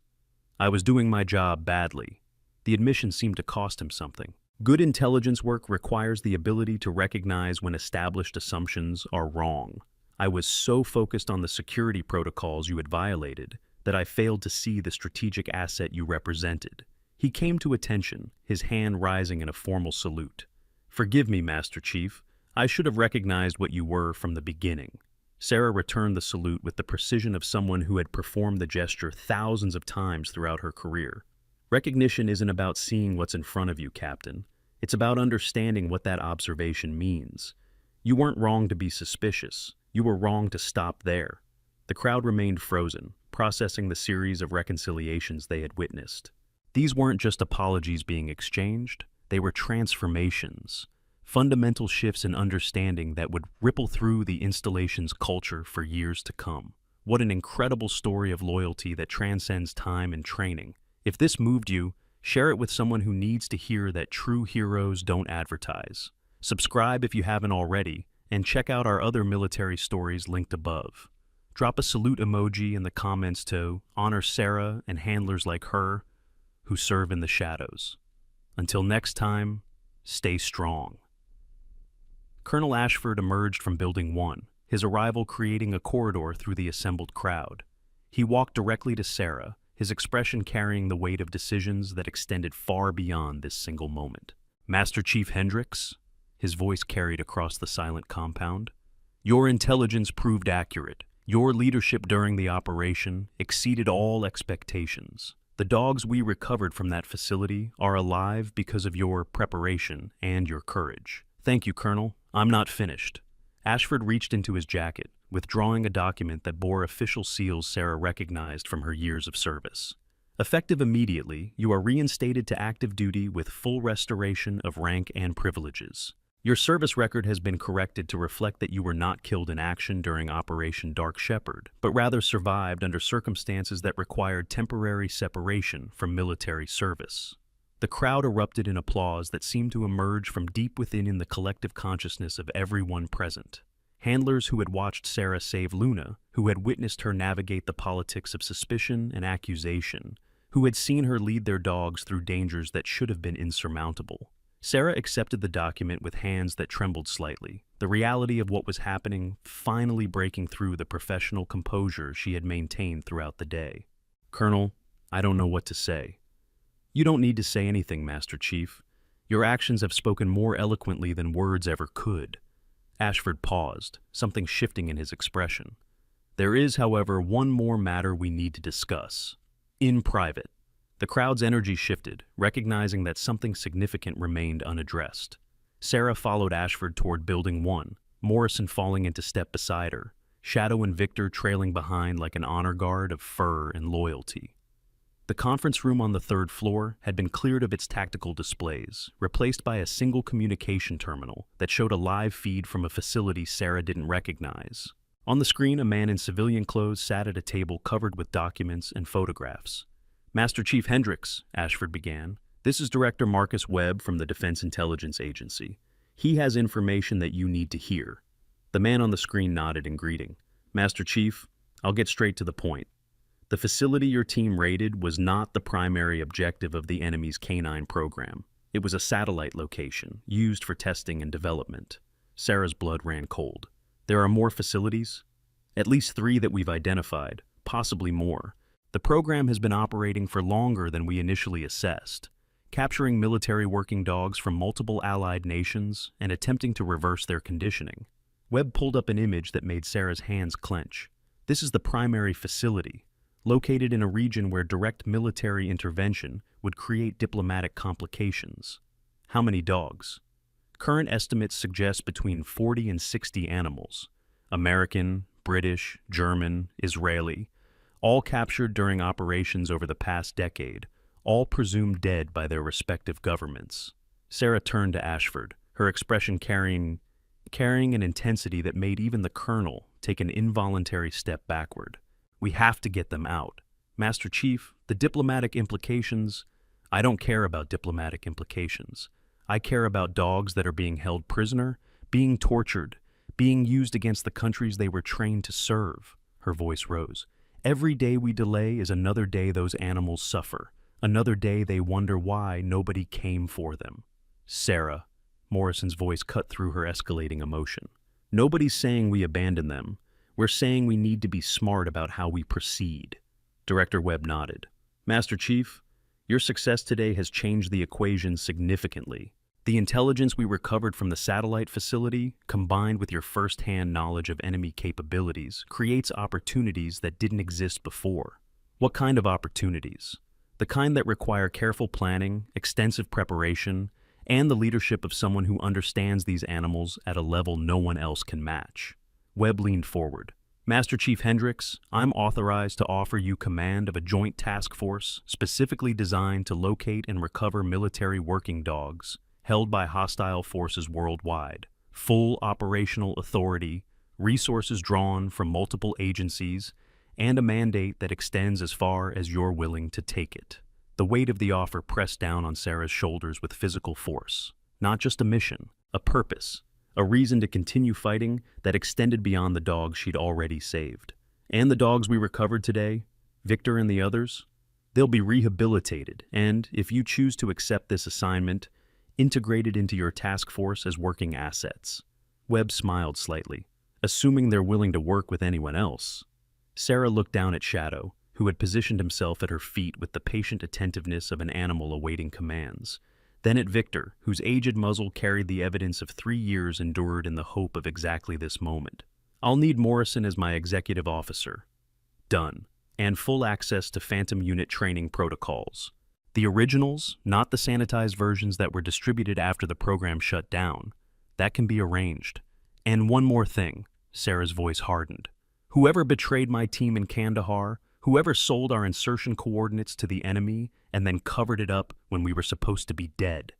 I was doing my job badly. The admission seemed to cost him something. Good intelligence work requires the ability to recognize when established assumptions are wrong. I was so focused on the security protocols you had violated that I failed to see the strategic asset you represented. He came to attention, his hand rising in a formal salute. Forgive me, Master Chief. I should have recognized what you were from the beginning. Sarah returned the salute with the precision of someone who had performed the gesture thousands of times throughout her career. Recognition isn't about seeing what's in front of you, Captain. It's about understanding what that observation means. You weren't wrong to be suspicious. You were wrong to stop there. The crowd remained frozen, processing the series of reconciliations they had witnessed. These weren't just apologies being exchanged, they were transformations, fundamental shifts in understanding that would ripple through the installation's culture for years to come. What an incredible story of loyalty that transcends time and training. If this moved you, share it with someone who needs to hear that true heroes don't advertise. Subscribe if you haven't already, and check out our other military stories linked above. Drop a salute emoji in the comments to honor Sarah and handlers like her who serve in the shadows. Until next time, stay strong. Colonel Ashford emerged from Building 1, his arrival creating a corridor through the assembled crowd. He walked directly to Sarah, his expression carrying the weight of decisions that extended far beyond this single moment. Master Chief Hendricks, his voice carried across the silent compound, your intelligence proved accurate. Your leadership during the operation exceeded all expectations. The dogs we recovered from that facility are alive because of your preparation and your courage. Thank you, Colonel. I'm not finished. Ashford reached into his jacket, withdrawing a document that bore official seals Sarah recognized from her years of service. Effective immediately, you are reinstated to active duty with full restoration of rank and privileges. Your service record has been corrected to reflect that you were not killed in action during Operation Dark Shepherd, but rather survived under circumstances that required temporary separation from military service. The crowd erupted in applause that seemed to emerge from deep within in the collective consciousness of everyone present. Handlers who had watched Sarah save Luna, who had witnessed her navigate the politics of suspicion and accusation, who had seen her lead their dogs through dangers that should have been insurmountable. Sarah accepted the document with hands that trembled slightly, the reality of what was happening finally breaking through the professional composure she had maintained throughout the day. Colonel, I don't know what to say. You don't need to say anything, Master Chief. Your actions have spoken more eloquently than words ever could. Ashford paused, something shifting in his expression. There is, however, one more matter we need to discuss. In private. The crowd's energy shifted, recognizing that something significant remained unaddressed. Sarah followed Ashford toward Building 1, Morrison falling into step beside her, Shadow and Victor trailing behind like an honor guard of fur and loyalty. The conference room on the third floor had been cleared of its tactical displays, replaced by a single communication terminal that showed a live feed from a facility Sarah didn't recognize. On the screen, a man in civilian clothes sat at a table covered with documents and photographs. Master Chief Hendricks, Ashford began, this is Director Marcus Webb from the Defense Intelligence Agency. He has information that you need to hear. The man on the screen nodded in greeting. Master Chief, I'll get straight to the point. The facility your team raided was not the primary objective of the enemy's K9 program. It was a satellite location, used for testing and development. Sarah's blood ran cold. There are more facilities? At least 3 that we've identified, possibly more. The program has been operating for longer than we initially assessed, capturing military working dogs from multiple allied nations and attempting to reverse their conditioning. Webb pulled up an image that made Sarah's hands clench. This is the primary facility, located in a region where direct military intervention would create diplomatic complications. How many dogs? Current estimates suggest between 40 and 60 animals. American, British, German, Israeli, all captured during operations over the past decade, all presumed dead by their respective governments. Sarah turned to Ashford, her expression carrying an intensity that made even the colonel take an involuntary step backward. We have to get them out. Master Chief, the diplomatic implications... I don't care about diplomatic implications. I care about dogs that are being held prisoner, being tortured, being used against the countries they were trained to serve. Her voice rose. Every day we delay is another day those animals suffer, another day they wonder why nobody came for them. Sarah, Morrison's voice cut through her escalating emotion. Nobody's saying we abandon them. We're saying we need to be smart about how we proceed. Director Webb nodded. Master Chief, your success today has changed the equation significantly. The intelligence we recovered from the satellite facility, combined with your first-hand knowledge of enemy capabilities, creates opportunities that didn't exist before. What kind of opportunities? The kind that require careful planning, extensive preparation, and the leadership of someone who understands these animals at a level no one else can match. Webb leaned forward. Master Chief Hendricks, I'm authorized to offer you command of a joint task force specifically designed to locate and recover military working dogs held by hostile forces worldwide. Full operational authority, resources drawn from multiple agencies, and a mandate that extends as far as you're willing to take it. The weight of the offer pressed down on Sarah's shoulders with physical force. Not just a mission, a purpose, a reason to continue fighting that extended beyond the dogs she'd already saved. And the dogs we recovered today, Victor and the others, they'll be rehabilitated and, if you choose to accept this assignment, integrated into your task force as working assets. Webb smiled slightly, assuming they're willing to work with anyone else. Sarah looked down at Shadow, who had positioned himself at her feet with the patient attentiveness of an animal awaiting commands. Then at Victor, whose aged muzzle carried the evidence of 3 years endured in the hope of exactly this moment. I'll need Morrison as my executive officer. Done. And full access to Phantom Unit training protocols. The originals, not the sanitized versions that were distributed after the program shut down. That can be arranged. And one more thing, Sarah's voice hardened. Whoever betrayed my team in Kandahar, whoever sold our insertion coordinates to the enemy and then covered it up when we were supposed to be dead,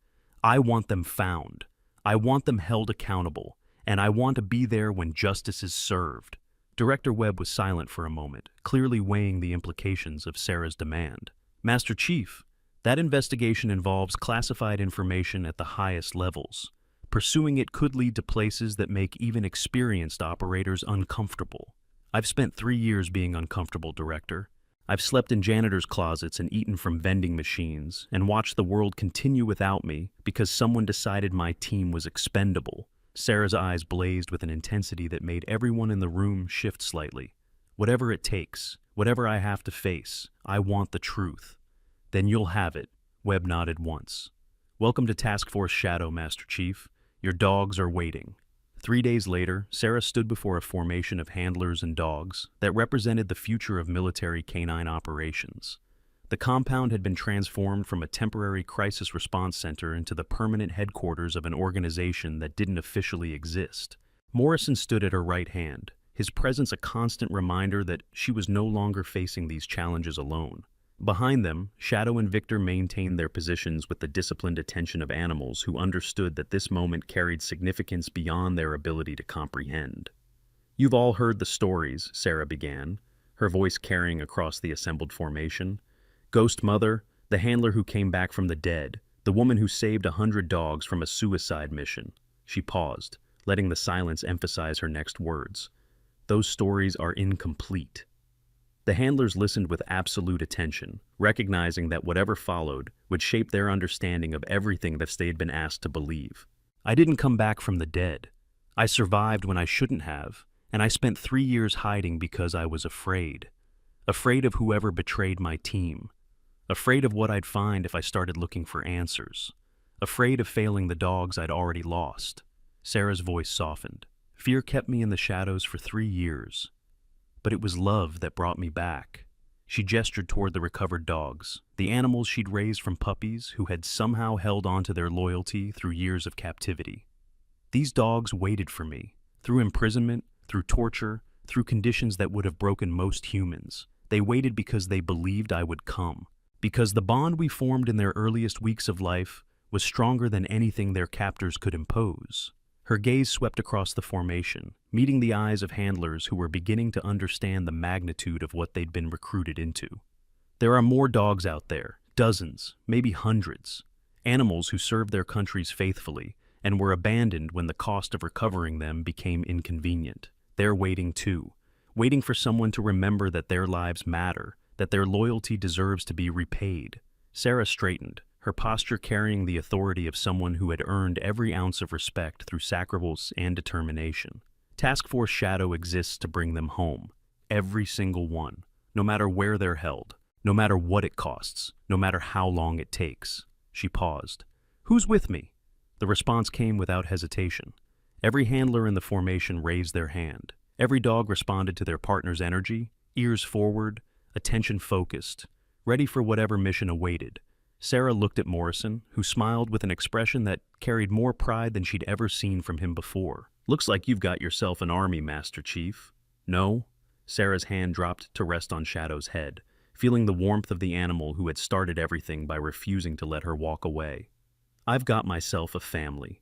I want them found. I want them held accountable, and I want to be there when justice is served. Director Webb was silent for a moment, clearly weighing the implications of Sarah's demand. Master Chief, that investigation involves classified information at the highest levels. Pursuing it could lead to places that make even experienced operators uncomfortable. I've spent 3 years being uncomfortable, Director. I've slept in janitor's closets and eaten from vending machines and watched the world continue without me because someone decided my team was expendable. Sarah's eyes blazed with an intensity that made everyone in the room shift slightly. Whatever it takes, whatever I have to face, I want the truth. Then you'll have it, Webb nodded once. Welcome to Task Force Shadow, Master Chief. Your dogs are waiting. 3 days later, Sarah stood before a formation of handlers and dogs that represented the future of military canine operations. The compound had been transformed from a temporary crisis response center into the permanent headquarters of an organization that didn't officially exist. Morrison stood at her right hand, his presence a constant reminder that she was no longer facing these challenges alone. Behind them, Shadow and Victor maintained their positions with the disciplined attention of animals who understood that this moment carried significance beyond their ability to comprehend. You've all heard the stories, Sarah began, her voice carrying across the assembled formation. Ghost Mother, the handler who came back from the dead, the woman who saved 100 dogs from a suicide mission. She paused, letting the silence emphasize her next words. Those stories are incomplete. The handlers listened with absolute attention, recognizing that whatever followed would shape their understanding of everything that they'd been asked to believe. I didn't come back from the dead. I survived when I shouldn't have, and I spent 3 years hiding because I was afraid. Afraid of whoever betrayed my team. Afraid of what I'd find if I started looking for answers. Afraid of failing the dogs I'd already lost. Sarah's voice softened. Fear kept me in the shadows for 3 years. But it was love that brought me back. She gestured toward the recovered dogs, the animals she'd raised from puppies who had somehow held on to their loyalty through years of captivity. These dogs waited for me, through imprisonment, through torture, through conditions that would have broken most humans. They waited because they believed I would come, because the bond we formed in their earliest weeks of life was stronger than anything their captors could impose. Her gaze swept across the formation, meeting the eyes of handlers who were beginning to understand the magnitude of what they'd been recruited into. There are more dogs out there, dozens, maybe hundreds, animals who served their countries faithfully and were abandoned when the cost of recovering them became inconvenient. They're waiting too, waiting for someone to remember that their lives matter, that their loyalty deserves to be repaid. Sarah straightened, her posture carrying the authority of someone who had earned every ounce of respect through sacrifice and determination. Task Force Shadow exists to bring them home, every single one, no matter where they're held, no matter what it costs, no matter how long it takes. She paused. "Who's with me?" The response came without hesitation. Every handler in the formation raised their hand. Every dog responded to their partner's energy, ears forward, attention focused, ready for whatever mission awaited. Sarah looked at Morrison, who smiled with an expression that carried more pride than she'd ever seen from him before. "Looks like you've got yourself an army, Master Chief." "No?" Sarah's hand dropped to rest on Shadow's head, feeling the warmth of the animal who had started everything by refusing to let her walk away. "I've got myself a family."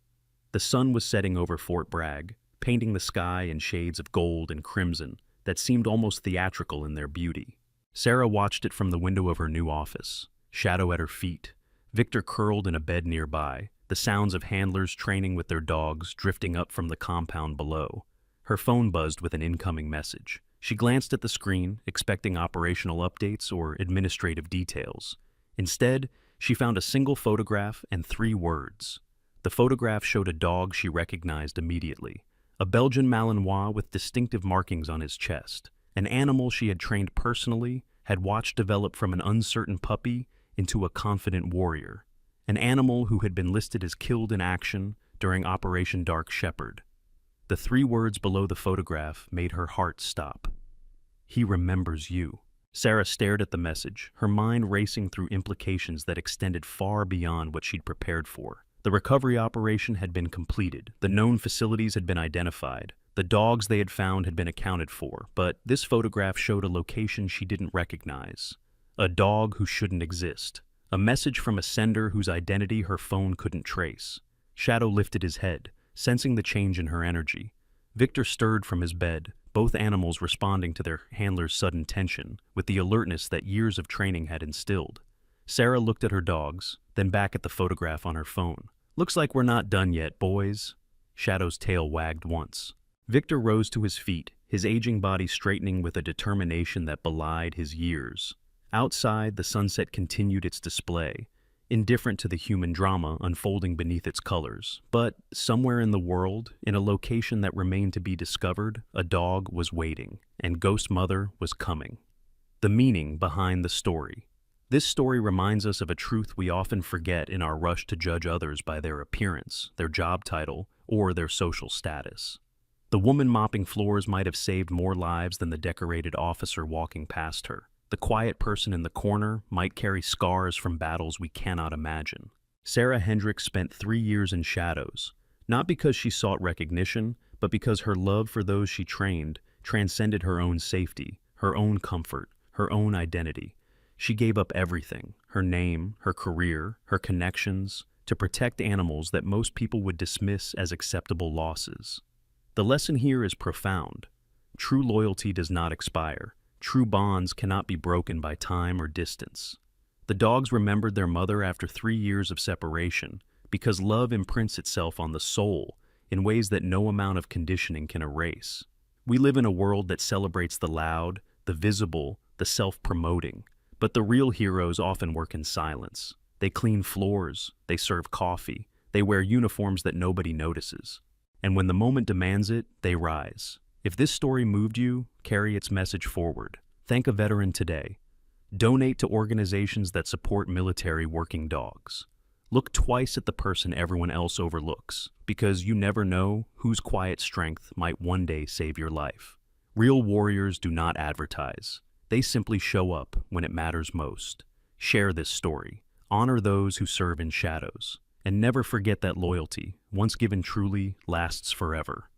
The sun was setting over Fort Bragg, painting the sky in shades of gold and crimson that seemed almost theatrical in their beauty. Sarah watched it from the window of her new office. Shadow at her feet, Victor curled in a bed nearby, the sounds of handlers training with their dogs drifting up from the compound below. Her phone buzzed with an incoming message. She glanced at the screen, expecting operational updates or administrative details. Instead, she found a single photograph and 3 words. The photograph showed a dog she recognized immediately, a Belgian Malinois with distinctive markings on his chest, an animal she had trained personally, had watched develop from an uncertain puppy into a confident warrior, an animal who had been listed as killed in action during Operation Dark Shepherd. The 3 words below the photograph made her heart stop. "He remembers you." Sarah stared at the message, her mind racing through implications that extended far beyond what she'd prepared for. The recovery operation had been completed, the known facilities had been identified, the dogs they had found had been accounted for, but this photograph showed a location she didn't recognize. A dog who shouldn't exist. A message from a sender whose identity her phone couldn't trace. Shadow lifted his head, sensing the change in her energy. Victor stirred from his bed, both animals responding to their handler's sudden tension with the alertness that years of training had instilled. Sarah looked at her dogs, then back at the photograph on her phone. "Looks like we're not done yet, boys." Shadow's tail wagged once. Victor rose to his feet, his aging body straightening with a determination that belied his years. Outside, the sunset continued its display, indifferent to the human drama unfolding beneath its colors. But somewhere in the world, in a location that remained to be discovered, a dog was waiting, and Ghost Mother was coming. The meaning behind the story. This story reminds us of a truth we often forget in our rush to judge others by their appearance, their job title, or their social status. The woman mopping floors might have saved more lives than the decorated officer walking past her. The quiet person in the corner might carry scars from battles we cannot imagine. Sarah Hendricks spent 3 years in shadows, not because she sought recognition, but because her love for those she trained transcended her own safety, her own comfort, her own identity. She gave up everything, her name, her career, her connections, to protect animals that most people would dismiss as acceptable losses. The lesson here is profound. True loyalty does not expire. True bonds cannot be broken by time or distance. The dogs remembered their mother after 3 years of separation because love imprints itself on the soul in ways that no amount of conditioning can erase. We live in a world that celebrates the loud, the visible, the self-promoting, but the real heroes often work in silence. They clean floors, they serve coffee, they wear uniforms that nobody notices. And when the moment demands it, they rise. If this story moved you, carry its message forward. Thank a veteran today. Donate to organizations that support military working dogs. Look twice at the person everyone else overlooks, because you never know whose quiet strength might one day save your life. Real warriors do not advertise. They simply show up when it matters most. Share this story. Honor those who serve in shadows. And never forget that loyalty, once given truly, lasts forever.